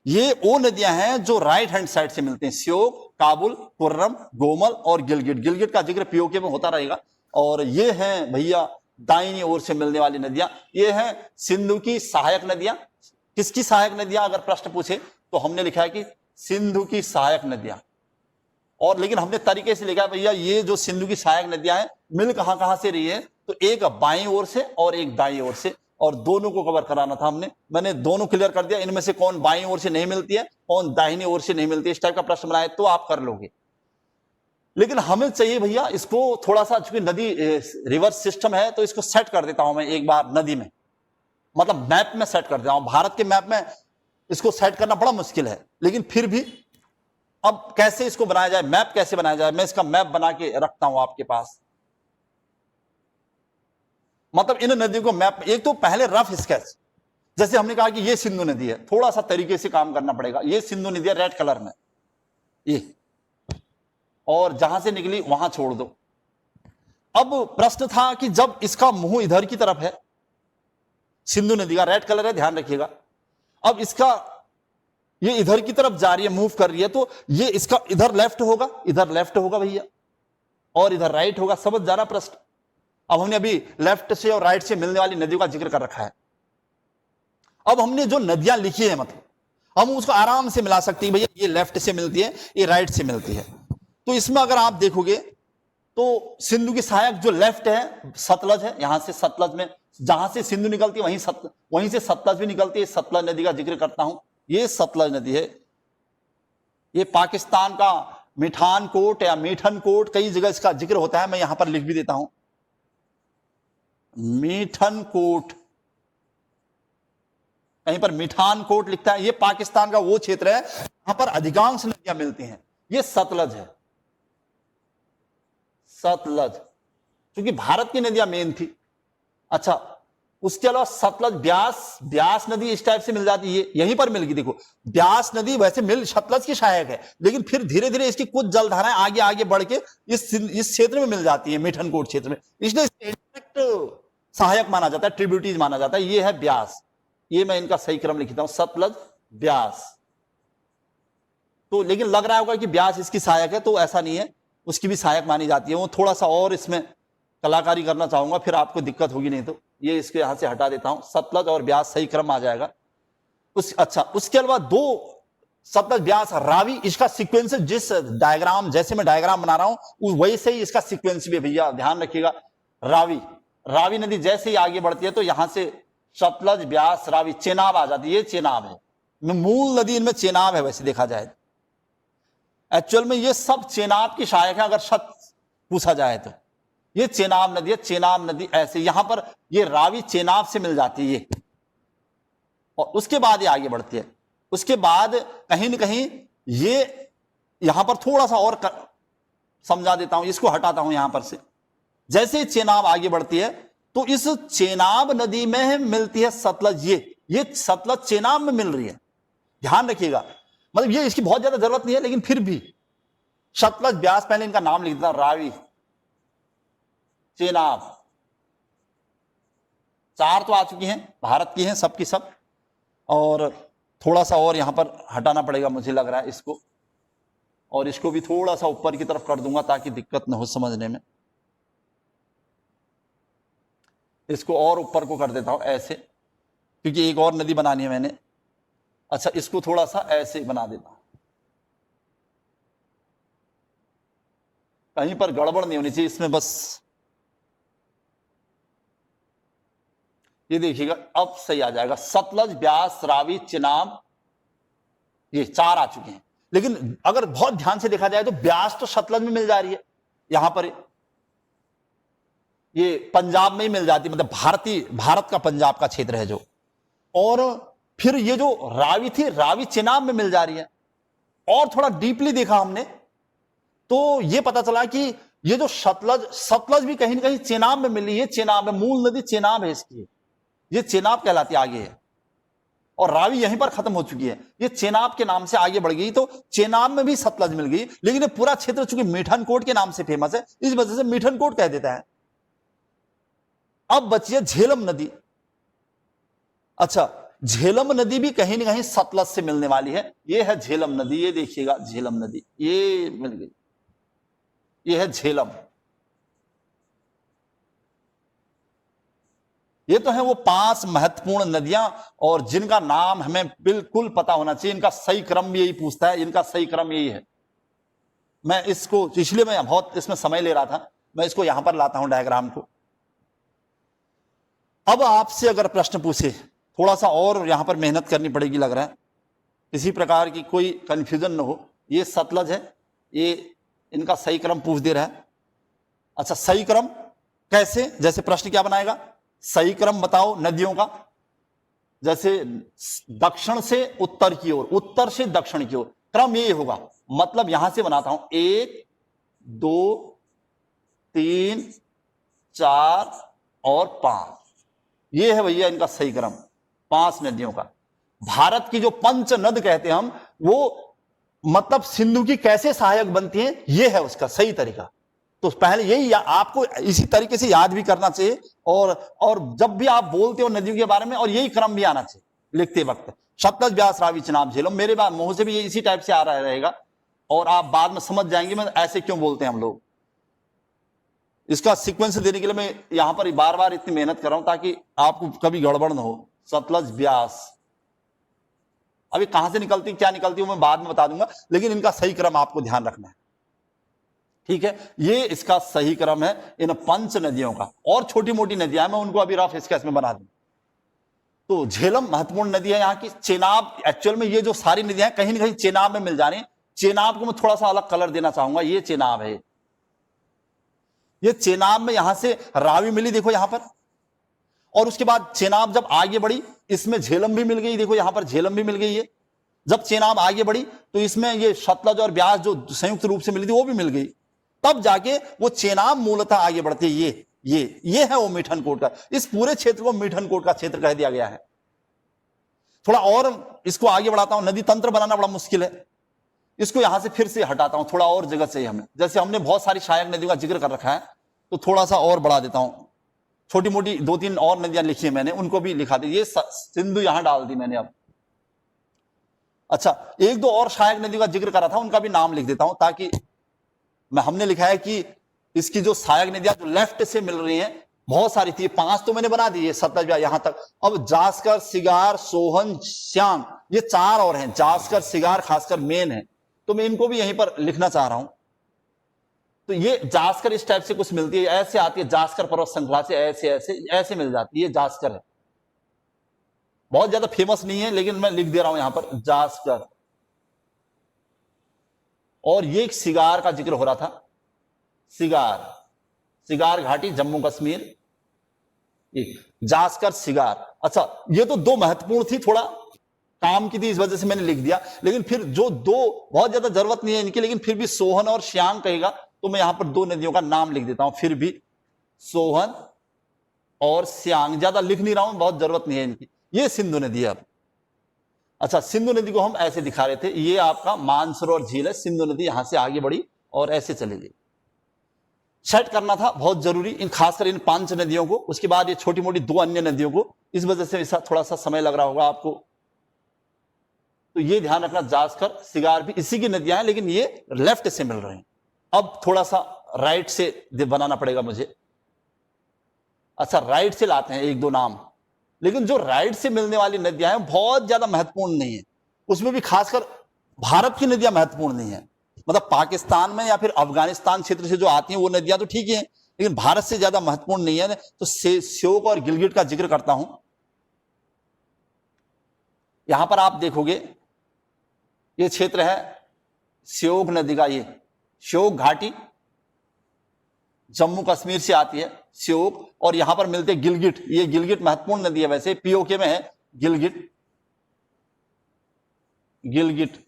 ये वो नदियां हैं जो राइट हैंड साइड से मिलते हैं, श्योक, काबुल, कुर्रम, गोमल और गिलगिट। गिलगिट का जिक्र पीओके में होता रहेगा। और ये हैं भैया दाहिनी ओर से मिलने वाली नदियां, ये हैं सिंधु की सहायक नदियां। किसकी सहायक नदियां अगर प्रश्न पूछे तो हमने लिखा है कि सिंधु की सहायक नदियां। और लेकिन हमने तरीके से लिखा है भैया ये जो सिंधु की सहायक नदियां हैं मिल कहां कहां से रही है, तो एक बाईं ओर से और एक दाईं ओर से, और दोनों को कवर कराना था हमने। मैंने दोनों क्लियर कर दिया, इनमें से कौन बाईं ओर से नहीं मिलती है, कौन दाहिनी ओर से नहीं मिलती है। इस टाइप का प्रश्न बनाए तो आप कर लोगे। लेकिन हमें चाहिए भैया इसको थोड़ा सा, चूंकि नदी रिवर्स सिस्टम है तो इसको सेट कर देता हूं मैं एक बार नदी में, मतलब मैप में सेट कर देता हूं। भारत के मैप में इसको सेट करना बड़ा मुश्किल है, लेकिन फिर भी अब कैसे इसको बनाया जाए, मैप कैसे बनाया जाए, मैं इसका मैप बना के रखता हूं आपके पास। मतलब इन नदियों को मैप, एक तो पहले रफ स्केच, जैसे हमने कहा कि ये सिंधु नदी है, थोड़ा सा तरीके से काम करना पड़ेगा। ये सिंधु नदी है रेड कलर में, ये, और जहां से निकली वहां छोड़ दो। अब प्रश्न था कि जब इसका मुंह इधर की तरफ है, सिंधु नदी का रेड कलर है, ध्यान रखिएगा। अब इसका ये इधर की तरफ जा रही है, मूव कर रही है, तो ये इसका इधर लेफ्ट होगा, इधर लेफ्ट होगा भैया, और इधर राइट होगा। समझ जा रहा प्रश्न? अब हमने अभी लेफ्ट से और राइट से मिलने वाली नदियों का जिक्र कर रखा है। अब हमने जो नदियां लिखी है, मतलब हम उसको आराम से मिला सकते हैं भैया, ये लेफ्ट से मिलती है, ये राइट से मिलती है। तो इसमें अगर आप देखोगे तो सिंधु की सहायक जो लेफ्ट है सतलज है। यहां से सतलज में जहां से सिंधु निकलती है वहीं से सतलज भी निकलती है। सतलज नदी का जिक्र करता हूं, ये सतलज नदी है। ये पाकिस्तान का मिठान कोट या मीठन कोट, कई जगह इसका जिक्र होता है, मैं यहां पर लिख भी देता हूं, मीठन कोट, कहीं पर मिठान कोट लिखता है। ये पाकिस्तान का वो क्षेत्र है जहां पर अधिकांश नदियां मिलती हैं। ये सतलज है, सतलज, क्योंकि भारत की नदियां मेन थी। अच्छा, उसके अलावा सतलज, ब्यास, ब्यास नदी इस टाइप से मिल जाती है, यहीं पर मिल गई। देखो ब्यास नदी वैसे मिल सतलज की सहायक है, लेकिन फिर धीरे धीरे इसकी कुछ जलधाराएं आगे आगे बढ़ के इस क्षेत्र में मिल जाती है, मिठनकोट क्षेत्र में, इसलिए डायरेक्ट सहायक माना जाता है, ट्रिब्यूटरीज माना जाता है। ये है ब्यास, ये मैं इनका सही क्रम लिखता हूं, सतलज, ब्यास। तो लेकिन लग रहा होगा कि ब्यास इसकी सहायक है, तो ऐसा नहीं है, उसकी भी सहायक मानी जाती है। वो थोड़ा सा और इसमें कलाकारी करना चाहूंगा, फिर आपको दिक्कत होगी, नहीं तो ये इसके यहां से हटा देता हूं, सतलज और ब्यास सही क्रम आ जाएगा। अच्छा, उसके अलावा दो सतलज, ब्यास, रावी, इसका सीक्वेंस जिस डायग्राम, जैसे मैं डायग्राम बना रहा हूं वैसे ही इसका सीक्वेंस भी भैया ध्यान रखिएगा। रावी, रावी नदी जैसे ही आगे बढ़ती है तो यहां से सतलज, ब्यास, रावी, चेनाब आ जाती है। ये चेनाब है, मूल नदी इनमें चेनाब है वैसे देखा जाए, एक्चुअल में ये सब चेनाब की सहायक है अगर सच पूछा जाए तो। ये चेनाब नदी है, चेनाब नदी ऐसे यहां पर ये रावी चेनाब से मिल जाती है ये, और उसके बाद ये आगे बढ़ती है। उसके बाद कहीं ना कहीं ये यहां पर थोड़ा सा और समझा देता हूं, इसको हटाता हूं यहां पर से। जैसे ही चेनाब आगे बढ़ती है तो इस चेनाब नदी में मिलती है सतलज, ये सतलज चेनाब में मिल रही है, ध्यान रखिएगा। मतलब ये इसकी बहुत ज्यादा जरूरत नहीं है, लेकिन फिर भी सतलज, ब्यास, पहले इनका नाम लिख देता, रावी, चेनाब, चार तो आ चुकी हैं, भारत की हैं सबकी सब, और थोड़ा सा और यहां पर हटाना पड़ेगा मुझे लग रहा है इसको, और इसको भी थोड़ा सा ऊपर की तरफ कर दूंगा ताकि दिक्कत न हो समझने में। इसको और ऊपर को कर देता हूं ऐसे, क्योंकि एक और नदी बनानी है मैंने। अच्छा, इसको थोड़ा सा ऐसे बना देता हूं, कहीं पर गड़बड़ नहीं होनी चाहिए इसमें, बस ये देखिएगा अब सही आ जाएगा। सतलज, ब्यास, रावी, चेनाब, ये चार आ चुके हैं। लेकिन अगर बहुत ध्यान से देखा जाए तो ब्यास तो सतलज में मिल जा रही है, यहां पर ये पंजाब में ही मिल जाती है, मतलब भारत का पंजाब का क्षेत्र है जो, और फिर ये जो रावी थी, रावी चेनाब में मिल जा रही है। और थोड़ा डीपली देखा हमने तो ये पता चला कि ये जो सतलज भी कहीं ना कहीं चेनाब में मिली है, चेनाब में, मूल नदी चेनाब है इसकी, ये चेनाब कहलाती आगे है, और रावी यहीं पर खत्म हो चुकी है, ये चेनाब के नाम से आगे बढ़ गई, तो चेनाब में भी सतलज मिल गई। लेकिन ये पूरा क्षेत्र चूंकि मिठनकोट के नाम से फेमस है, इस वजह से मिठनकोट कह देता है। अब बची है झेलम नदी। अच्छा, झेलम नदी भी कहीं ना कहीं सतलज से मिलने वाली है, ये है झेलम नदी, ये देखिएगा झेलम नदी, ये मिल गई, ये है झेलम। ये तो है वो 5 महत्वपूर्ण नदियां, और जिनका नाम हमें बिल्कुल पता होना चाहिए, इनका सही क्रम भी यही पूछता है, इनका सही क्रम यही है। मैं इसको, इसलिए मैं बहुत इसमें समय ले रहा था, मैं इसको यहां पर लाता हूं डायग्राम को। अब आपसे अगर प्रश्न पूछे, थोड़ा सा और यहां पर मेहनत करनी पड़ेगी लग रहा है, किसी प्रकार की कोई कंफ्यूजन न हो। ये सतलज है, ये इनका सही क्रम पूछ दे रहा है। अच्छा, सही क्रम कैसे, जैसे प्रश्न क्या बनाएगा, सही क्रम बताओ नदियों का, जैसे दक्षिण से उत्तर की ओर, उत्तर से दक्षिण की ओर, क्रम यही होगा। मतलब यहां से बनाता हूं 1 2 3 4 और 5, ये है भैया इनका सही क्रम, 5 नदियों का। भारत की जो पंच नद कहते हैं हम, वो मतलब सिंधु की कैसे सहायक बनती हैं, ये है उसका सही तरीका। तो पहले यही आपको इसी तरीके से याद भी करना चाहिए, और जब भी आप बोलते हो नदियों के बारे में, और यही क्रम भी आना चाहिए लिखते वक्त, सतलज, ब्यास, रावी, चेनाब, झेलम। मेरे बाद मुंह से भी ये इसी टाइप से आ रहा रहेगा, और आप बाद में समझ जाएंगे मैं ऐसे क्यों बोलते हैं हम लोग। इसका सीक्वेंस देने के लिए मैं यहां पर बार बार इतनी मेहनत कर रहा हूं ताकि आपको कभी गड़बड़ ना हो। सतलज, ब्यास, अभी कहां से निकलती क्या निकलती हूं मैं बाद में बता दूंगा, लेकिन इनका सही क्रम आपको ध्यान रखना है, ठीक है। ये इसका सही क्रम है इन 5 नदियों का। और छोटी मोटी नदियां मैं उनको अभी रफ स्केच में बना दूं। तो झेलम महत्वपूर्ण नदी है यहाँ की। चेनाब, एक्चुअल में ये जो सारी नदियां कहीं ना कहीं चेनाब में मिल जाने, चेनाब को मैं थोड़ा सा अलग कलर देना चाहूंगा, ये चेनाब है, ये चेनाब में यहां से रावी मिली, देखो यहां पर, और उसके बाद चेनाब जब आगे बढ़ी इसमें झेलम भी मिल गई, देखो यहां पर झेलम भी मिल गई है। जब चेनाब आगे बढ़ी तो इसमें ये सतलज और ब्यास जो संयुक्त रूप से मिली थी वो भी मिल गई, तब जाके वो चेनाब मूलतः आगे बढ़ती है, ये है वो मिठनकोट का, इस पूरे क्षेत्र को मिठनकोट का क्षेत्र कह दिया गया है। थोड़ा और इसको आगे बढ़ाता हूं, नदी तंत्र बनाना बड़ा मुश्किल है, इसको यहां से फिर से हटाता हूं, थोड़ा और जगह चाहिए हमें। जैसे हमने बहुत सारी सहायक नदियों का जिक्र कर रखा है, तो थोड़ा सा और बढ़ा देता हूं। छोटी मोटी 2-3 और नदियां लिखी है मैंने, उनको भी लिखा दी। ये सिंधु यहां डाल दी मैंने अब। अच्छा, 1-2 और सहायक नदियों का जिक्र करा था, उनका भी नाम लिख देता हूं, ताकि हमने लिखा है कि इसकी जो सहायक नदियां जो लेफ्ट से मिल रही हैं बहुत सारी थी, 5 तो मैंने बना दी, सतलज यहां तक। अब जास्कर, सिगार, सोहन, श्यांग, ये 4 और हैं। जास्कर, सिगार खासकर मेन है, तो मैं इनको भी यहीं पर लिखना चाह रहा हूं। तो ये जास्कर इस टाइप से कुछ मिलती है, ऐसे आती है जास्कर पर्वत श्रृंखला से, ऐसे ऐसे ऐसे मिल जाती है। ये जास्कर है, बहुत ज्यादा फेमस नहीं है, लेकिन मैं लिख दे रहा हूं यहां पर जास्कर। और ये एक सिगार का जिक्र हो रहा था, सिगार घाटी जम्मू कश्मीर, एक जास्कर, सिगार। अच्छा, ये तो 2 महत्वपूर्ण थी, थोड़ा काम की थी, इस वजह से मैंने लिख दिया। लेकिन फिर जो 2 बहुत ज्यादा जरूरत नहीं है इनकी, लेकिन फिर भी सोहन और श्यांग कहेगा, तो मैं यहां पर 2 नदियों का नाम लिख देता हूं। फिर भी सोहन और श्यांग, ज्यादा लिख नहीं रहा हूं, बहुत जरूरत नहीं है इनकी। ये सिंधु नदी है। अब अच्छा, सिंधु नदी को हम ऐसे दिखा रहे थे, ये आपका मानसरोवर झील है। सिंधु नदी यहां से आगे बढ़ी और ऐसे चली गई। सेट करना था बहुत जरूरी, इन खासकर इन 5 नदियों को, उसके बाद ये छोटी मोटी 2 अन्य नदियों को। इस वजह से थोड़ा सा समय लग रहा होगा आपको, तो ये ध्यान रखना। जास्कर, सिगार भी इसी की नदियां हैं, लेकिन ये लेफ्ट से मिल रहे हैं। अब थोड़ा सा राइट से बनाना पड़ेगा मुझे। अच्छा, राइट से लाते हैं 1-2 नाम, लेकिन जो राइट से मिलने वाली नदियां हैं बहुत ज्यादा महत्वपूर्ण नहीं है। उसमें भी खासकर भारत की नदियां महत्वपूर्ण नहीं है, मतलब पाकिस्तान में या फिर अफगानिस्तान क्षेत्र से जो आती हैं वो नदियां तो ठीक है, लेकिन भारत से ज्यादा महत्वपूर्ण नहीं है। तो श्योक और गिलगिट का जिक्र करता हूं। यहां पर आप देखोगे ये क्षेत्र है श्योक नदी का, ये श्योक घाटी जम्मू कश्मीर से आती है, श्योक। और यहां पर मिलते गिलगिट, ये गिलगिट महत्वपूर्ण नदी है, वैसे पीओके में है गिलगिट।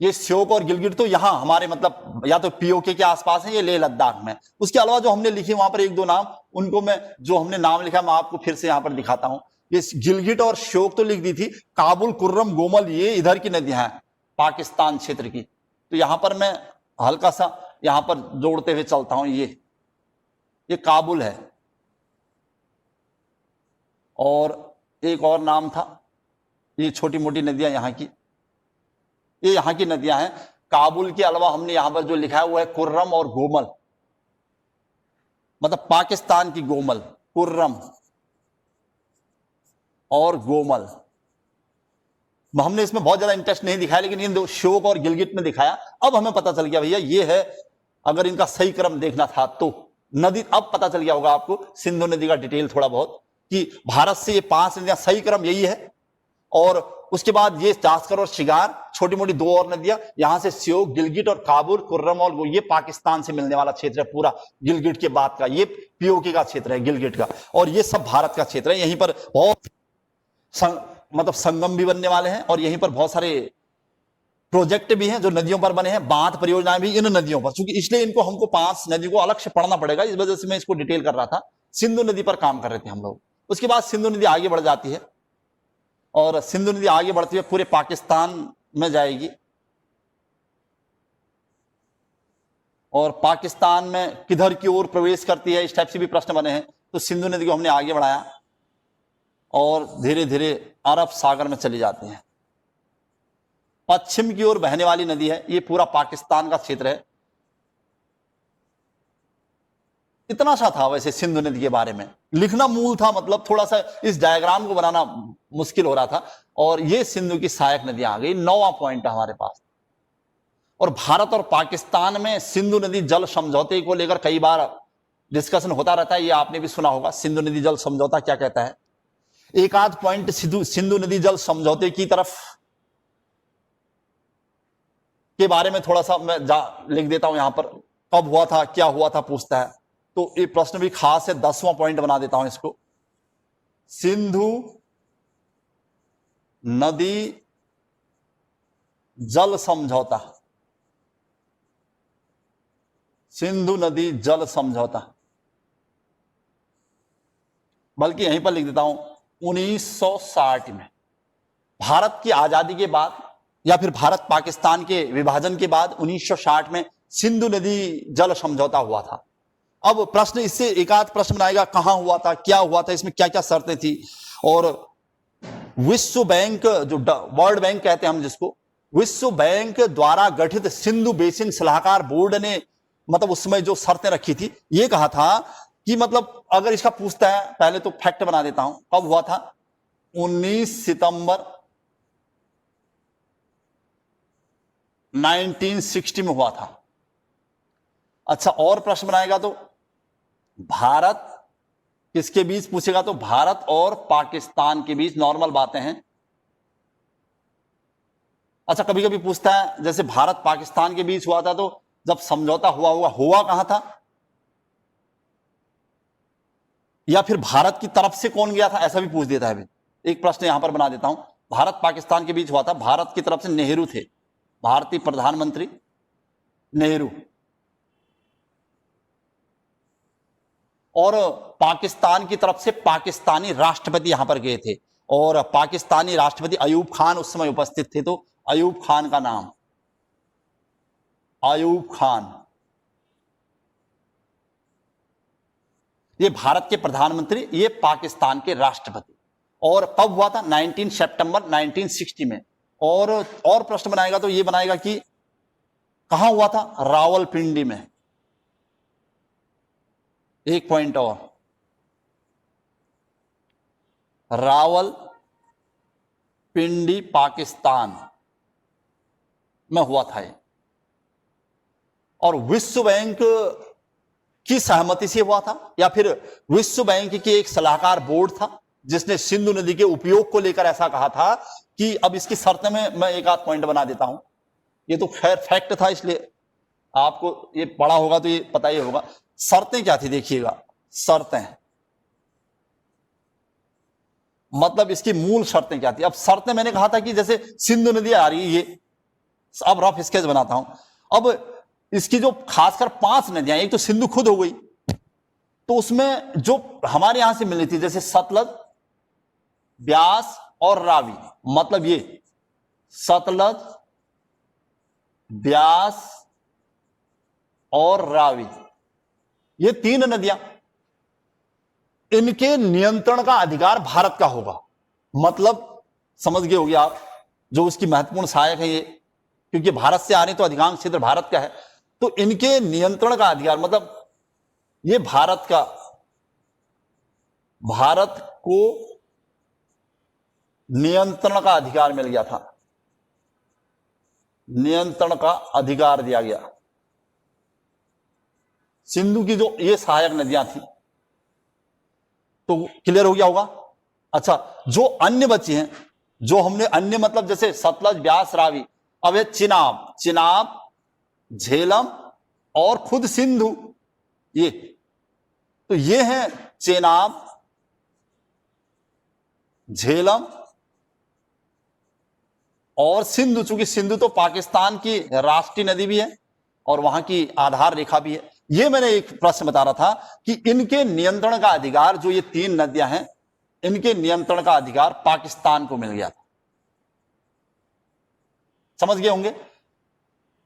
ये श्योक और गिलगिट तो यहां हमारे मतलब या तो पीओके के आसपास है, ये लेह लद्दाख में। उसके अलावा जो हमने लिखे वहां पर 1-2 नाम, उनको मैं जो हमने नाम लिखा मैं आपको फिर से यहां पर दिखाता हूं। ये गिलगिट और श्योक तो लिख दी थी, काबुल, कुर्रम, गोमल, ये इधर की नदियां हैं पाकिस्तान क्षेत्र की। तो यहां पर मैं हल्का सा यहां पर जोड़ते हुए चलता हूं। ये काबुल है, और एक और नाम था, ये छोटी मोटी नदियां यहां की, ये यहां की नदियां हैं। काबुल के अलावा हमने यहां पर जो लिखा है वो है कुर्रम और गोमल, मतलब पाकिस्तान की गोमल, कुर्रम और गोमल। हमने इसमें बहुत ज्यादा इंटरेस्ट नहीं दिखाया, लेकिन इन 2 श्योक और गिलगिट में दिखाया। अब हमें पता चल गया भैया ये है, अगर इनका सही क्रम देखना था तो नदी, अब पता चल गया होगा आपको सिंधु नदी का डिटेल थोड़ा बहुत, कि भारत से ये 5 नदियां, सही क्रम यही है। और उसके बाद ये जास्कर और शिगार, छोटी मोटी 2 और नदियां, यहां से श्योक, गिलगिट और काबुल, कुर्रम और ये पाकिस्तान से मिलने वाला क्षेत्र है पूरा। गिलगिट के बाद का ये पीओके का क्षेत्र है गिलगिट का, और ये सब भारत का क्षेत्र है। यहीं पर बहुत मतलब संगम भी बनने वाले हैं, और यहीं पर बहुत सारे प्रोजेक्ट भी हैं जो नदियों पर बने हैं, बांध परियोजनाएं भी इन नदियों पर। क्योंकि इसलिए इनको हमको 5 नदियों को अलग से पढ़ना पड़ेगा, इस वजह से मैं इसको डिटेल कर रहा था। सिंधु नदी पर काम कर रहे थे हम लोग। उसके बाद सिंधु नदी आगे बढ़ जाती है, और सिंधु नदी आगे बढ़ती है पूरे पाकिस्तान में जाएगी, और पाकिस्तान में किधर की ओर प्रवेश करती है, इस टाइप से भी प्रश्न बने हैं। तो सिंधु नदी को हमने आगे बढ़ाया, और धीरे धीरे अरब सागर में चली जाती है। पश्चिम की ओर बहने वाली नदी है, ये पूरा पाकिस्तान का क्षेत्र है। इतना सा था वैसे सिंधु नदी के बारे में लिखना मूल था, मतलब थोड़ा सा इस डायग्राम को बनाना मुश्किल हो रहा था। और ये सिंधु की सहायक नदियां आ गई, 9वां पॉइंट है हमारे पास। और भारत और पाकिस्तान में सिंधु नदी जल समझौते को लेकर कई बार डिस्कशन होता रहता है, ये आपने भी सुना होगा, सिंधु नदी जल समझौता क्या कहता है। एक आध पॉइंट सिंधु नदी जल समझौते की तरफ के बारे में थोड़ा सा मैं लिख देता हूं यहां पर, कब हुआ था, क्या हुआ था, पूछता है। तो ये प्रश्न भी खास है, 10वां पॉइंट बना देता हूं इसको। सिंधु नदी जल समझौता, सिंधु नदी जल समझौता बल्कि यहीं पर लिख देता हूं 1960 में भारत की आजादी के बाद या फिर भारत पाकिस्तान के विभाजन के बाद 1960 में सिंधु नदी जल समझौता हुआ था। अब प्रश्न इससे एक आध प्रश्न बनाएगा, कहां हुआ था, क्या हुआ था, इसमें क्या क्या शर्तें थी। और विश्व बैंक, जो वर्ल्ड बैंक कहते हैं हम जिसको, विश्व बैंक द्वारा गठित सिंधु बेसिन सलाहकार बोर्ड ने मतलब उस समय जो शर्तें रखी थी, ये कहा था कि मतलब अगर इसका पूछता है, पहले तो फैक्ट बना देता हूं, कब हुआ था, 19 सितंबर 1960 में हुआ था। अच्छा, और प्रश्न बनाएगा तो भारत किसके बीच पूछेगा, तो भारत और पाकिस्तान के बीच, नॉर्मल बातें हैं। अच्छा, कभी कभी पूछता है जैसे भारत पाकिस्तान के बीच हुआ था तो जब समझौता हुआ होगा, हुआ कहां था, या फिर भारत की तरफ से कौन गया था, ऐसा भी पूछ देता है। एक प्रश्न यहां पर बना देता हूं, भारत पाकिस्तान के बीच हुआ था, भारत की तरफ से नेहरू थे, भारतीय प्रधानमंत्री नेहरू, और पाकिस्तान की तरफ से पाकिस्तानी राष्ट्रपति यहां पर गए थे, और पाकिस्तानी राष्ट्रपति अयूब खान उस समय उपस्थित थे। तो अयूब खान का नाम, अयूब खान, ये भारत के प्रधानमंत्री, ये पाकिस्तान के राष्ट्रपति। और कब हुआ था, 19 सितंबर 1960 में। और प्रश्न बनाएगा तो ये बनाएगा कि कहां हुआ था, रावलपिंडी में। एक पॉइंट और, रावलपिंडी पाकिस्तान में हुआ था ये। और विश्व बैंक की सहमति से हुआ था, या फिर विश्व बैंक की एक सलाहकार बोर्ड था जिसने सिंधु नदी के उपयोग को लेकर ऐसा कहा था कि, अब इसकी शर्तें में मैं एक आध पॉइंट बना देता हूं, ये तो खैर फैक्ट था इसलिए आपको ये पढ़ा होगा तो ये पता ही होगा। शर्तें क्या थी, देखिएगा शर्तें, मतलब इसकी मूल शर्तें क्या थी। अब शर्तें मैंने कहा था कि जैसे सिंधु नदी आ रही है, ये अब रफ स्केच बनाता हूं। अब इसकी जो खासकर 5 नदियां, एक तो सिंधु खुद हो गई, तो उसमें जो हमारे यहां से मिलनी थी जैसे सतलज, ब्यास और रावी, मतलब ये सतलज, ब्यास और रावी, ये 3 नदियां, इनके नियंत्रण का अधिकार भारत का होगा। मतलब समझ गए होंगे आप, जो उसकी महत्वपूर्ण सहायक है ये, क्योंकि भारत से आ रहे तो अधिकांश क्षेत्र भारत का है, तो इनके नियंत्रण का अधिकार, मतलब ये भारत को नियंत्रण का अधिकार मिल गया था, नियंत्रण का अधिकार दिया गया। सिंधु की जो ये सहायक नदियां थी, तो क्लियर हो गया होगा। अच्छा, जो अन्य बची हैं, जो हमने अन्य मतलब जैसे सतलज, ब्यास, रावी, अब है चिनाब, झेलम और खुद सिंधु, ये तो ये हैं चेनाब, झेलम और सिंधु। चूंकि सिंधु तो पाकिस्तान की राष्ट्रीय नदी भी है और वहां की आधार रेखा भी है। ये मैंने एक प्रश्न बता रहा था कि इनके नियंत्रण का अधिकार, जो ये 3 नदियां हैं, इनके नियंत्रण का अधिकार पाकिस्तान को मिल गया था। समझ गए होंगे।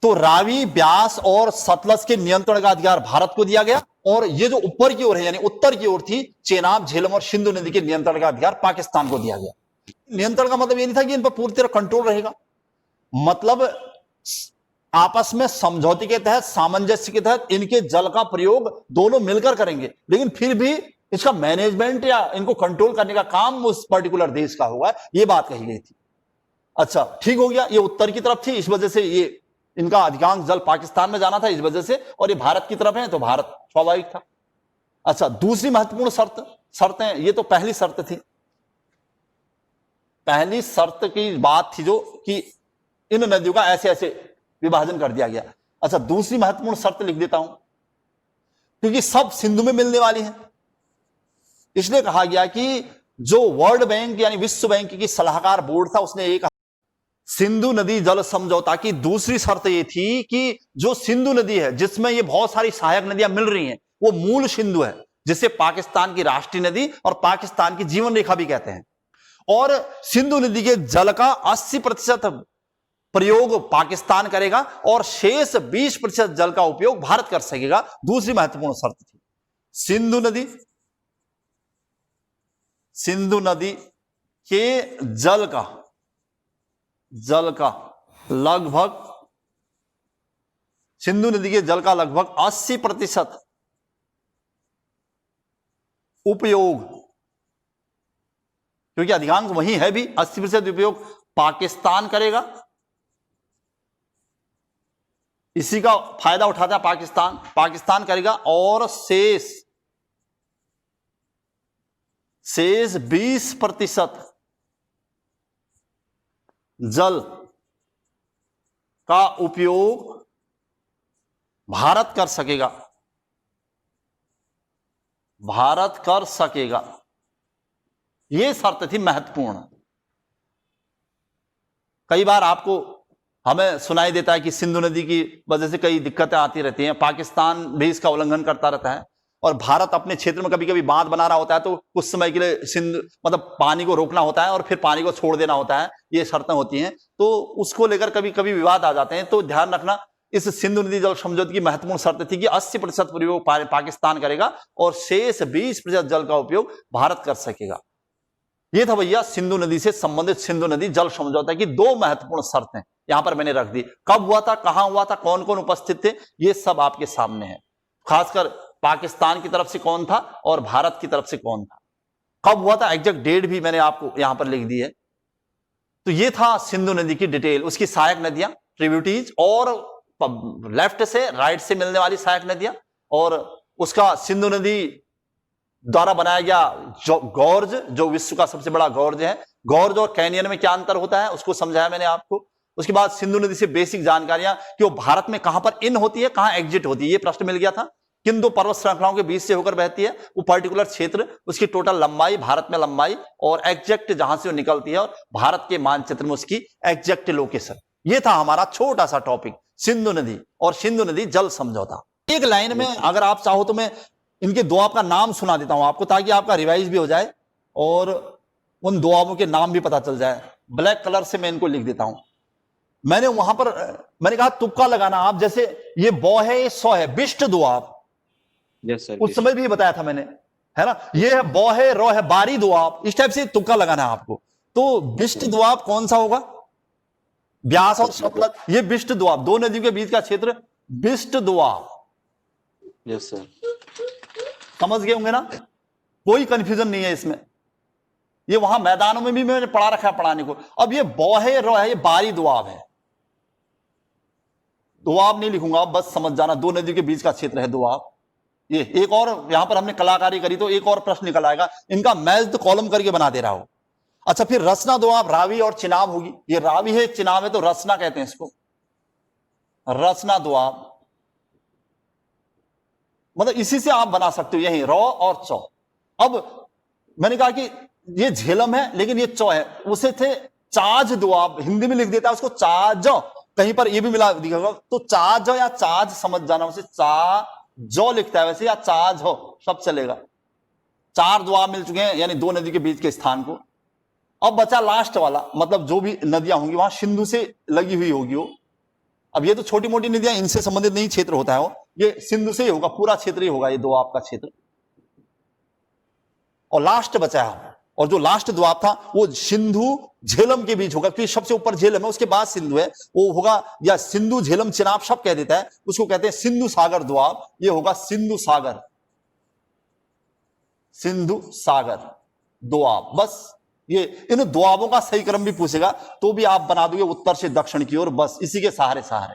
तो रावी, ब्यास और सतलज के नियंत्रण का अधिकार भारत को दिया गया, और ये जो ऊपर की ओर है यानी उत्तर की ओर थी, चेनाब, झेलम और सिंधु नदी के नियंत्रण का अधिकार पाकिस्तान को दिया गया। नियंत्रण का मतलब ये नहीं था कि इन पर पूरी तरह कंट्रोल रहेगा, मतलब आपस में समझौते के तहत, सामंजस्य के तहत इनके जल का प्रयोग दोनों मिलकर करेंगे, लेकिन फिर भी इसका मैनेजमेंट या इनको कंट्रोल करने का काम उस पर्टिकुलर देश का होगा, ये बात कही गई थी। अच्छा, ठीक हो गया। ये उत्तर की तरफ थी, इस वजह से ये इनका अधिकांश जल पाकिस्तान में जाना था इस वजह से, और ये भारत की तरफ है तो भारत स्वाभाविक था। अच्छा, दूसरी महत्वपूर्ण शर्तें, ये तो पहली शर्त थी, पहली शर्त की बात थी जो कि इन नदियों का ऐसे ऐसे विभाजन कर दिया गया। अच्छा, दूसरी महत्वपूर्ण शर्त लिख देता हूं, क्योंकि सब सिंधु में मिलने वाली है, इसलिए कहा गया कि जो वर्ल्ड बैंक यानी विश्व बैंक की सलाहकार बोर्ड था, उसने एक सिंधु नदी जल समझौता की दूसरी शर्त यह थी कि जो सिंधु नदी है जिसमें ये बहुत सारी सहायक नदियां मिल रही हैं, वो मूल सिंधु है, जिसे पाकिस्तान की राष्ट्रीय नदी और पाकिस्तान की जीवन रेखा भी कहते हैं। और सिंधु नदी के जल का 80% प्रयोग पाकिस्तान करेगा और शेष 20% जल का उपयोग भारत कर सकेगा। दूसरी महत्वपूर्ण शर्त थी, सिंधु नदी के जल का लगभग सिंधु नदी के जल का लगभग 80% उपयोग, क्योंकि अधिकांश वही है भी, 80% उपयोग पाकिस्तान करेगा, इसी का फायदा उठाता है पाकिस्तान करेगा, और शेष 20% जल का उपयोग भारत कर सकेगा। यह शर्त थी महत्वपूर्ण। कई बार आपको हमें सुनाई देता है कि सिंधु नदी की वजह से कई दिक्कतें आती रहती हैं, पाकिस्तान भी इसका उल्लंघन करता रहता है, और भारत अपने क्षेत्र में कभी कभी बांध बना रहा होता है तो कुछ समय के लिए मतलब पानी को रोकना होता है और फिर पानी को छोड़ देना होता है, ये शर्तें होती हैं, तो उसको लेकर कभी कभी विवाद आ जाते हैं। तो ध्यान रखना, इस सिंधु नदी जल समझौते की महत्वपूर्ण शर्त थी कि 80% प्रयोग पाकिस्तान करेगा और शेष 20% जल का उपयोग भारत कर सकेगा। ये था भैया सिंधु नदी से संबंधित सिंधु नदी जल समझौता की 2 महत्वपूर्ण शर्तें, यहां पर मैंने रख दी। कब हुआ था, कहां हुआ था, कौन कौन उपस्थित थे, ये सब आपके सामने है। खासकर पाकिस्तान की तरफ से कौन था और भारत की तरफ से कौन था, कब हुआ था, एग्जैक्ट डेट भी मैंने आपको यहां पर लिख दी है। तो ये था सिंधु नदी की डिटेल, उसकी सहायक नदियां, ट्रिब्यूटरीज, और लेफ्ट से राइट से मिलने वाली सहायक नदियां, और उसका सिंधु नदी द्वारा बनाया गया गॉर्ज, जो विश्व का सबसे बड़ा गॉर्ज है। गॉर्ज और कैनियन में क्या अंतर होता है उसको समझाया मैंने आपको। उसके बाद सिंधु नदी से बेसिक जानकारियां कि वो भारत में कहां पर इन होती है, कहां एग्जिट होती है, ये प्रश्न मिल गया था। किन 2 पर्वत श्रृंखलाओं के बीच से होकर बहती है, वो पर्टिकुलर क्षेत्र, उसकी टोटल लंबाई, भारत में लंबाई, और एग्जैक्ट जहां से वो निकलती है, और भारत के मानचित्र में उसकी एग्जैक्ट लोकेशन। ये था हमारा छोटा सा टॉपिक, सिंधु नदी और सिंधु नदी जल समझौता। एक लाइन में अगर आप चाहो तो मैं इनके दुआब का नाम सुना देता हूं आपको, ताकि आपका रिवाइज भी हो जाए और उन दुआबों के नाम भी पता चल जाए। ब्लैक कलर से मैं इनको लिख देता हूं। मैंने वहां पर मैंने कहा तुक्का लगाना आप, जैसे ये बौ है, ये सौ है, बिष्ट दुआब। यस सर, उस समय भी बताया था मैंने, है ना, ये है बौ है, रो है, बारी दुआब, इस टाइप से तुक्का लगाना है आपको। तो बिष्ट दुआब कौन सा होगा, ब्यास और सतलज, ये बिष्ट दुआब, 2 नदियों के बीच का क्षेत्र बिष्ट दुआब। यस सर, समझ गए होंगे ना, कोई कंफ्यूजन नहीं है इसमें। ये वहां मैदानों में भी मैंने पढ़ा रखा है पढ़ाने को। अब ये बौ है, रो है, ये बारी दुआब है। दुआब नहीं लिखूंगा, बस समझ जाना, 2 नदियों के बीच का क्षेत्र है दुआब। ये एक और यहां पर हमने कलाकारी करी तो एक और प्रश्न निकल आएगा, इनका मैच्ड कॉलम करके बना दे रहा हो। अच्छा, फिर रचना दुआब, रावी और चिनाब होगी। ये रावी है, चिनाब है, तो रचना कहते हैं इसको, रचना दुआब। मतलब इसी से आप बना सकते हो, यही रौ और चौ। अब मैंने कहा कि ये झेलम है, लेकिन ये चौ है, उसे थे चाज दुआब, हिंदी में लिख देता है उसको चाज, कहीं पर ये भी मिला दिखेगा तो चाज या चाज समझ जाना, उसे जो लिखता है वैसे, या चाज हो सब चलेगा। 4 दुआब मिल चुके हैं, यानी 2 नदी के बीच के स्थान को। अब बचा लास्ट वाला, मतलब जो भी नदियां होंगी वहां सिंधु से लगी हुई होगी वो। अब ये तो छोटी मोटी नदियां, इनसे संबंधित नहीं क्षेत्र होता है वो, ये सिंधु से ही होगा, पूरा क्षेत्र ही होगा ये दुआब का क्षेत्र। और लास्ट बचा है, और जो लास्ट दुआब था वो सिंधु झेलम के बीच होगा, क्योंकि सबसे ऊपर झेलम है, उसके बाद सिंधु है, वो होगा, या सिंधु झेलम चिनाब सब कह देता है, उसको कहते हैं सिंधु सागर दुआब। ये होगा सिंधु सागर दुआब। बस ये इन दुआबों का सही क्रम भी पूछेगा तो भी आप बना दोगे उत्तर से दक्षिण की ओर, बस इसी के सहारे।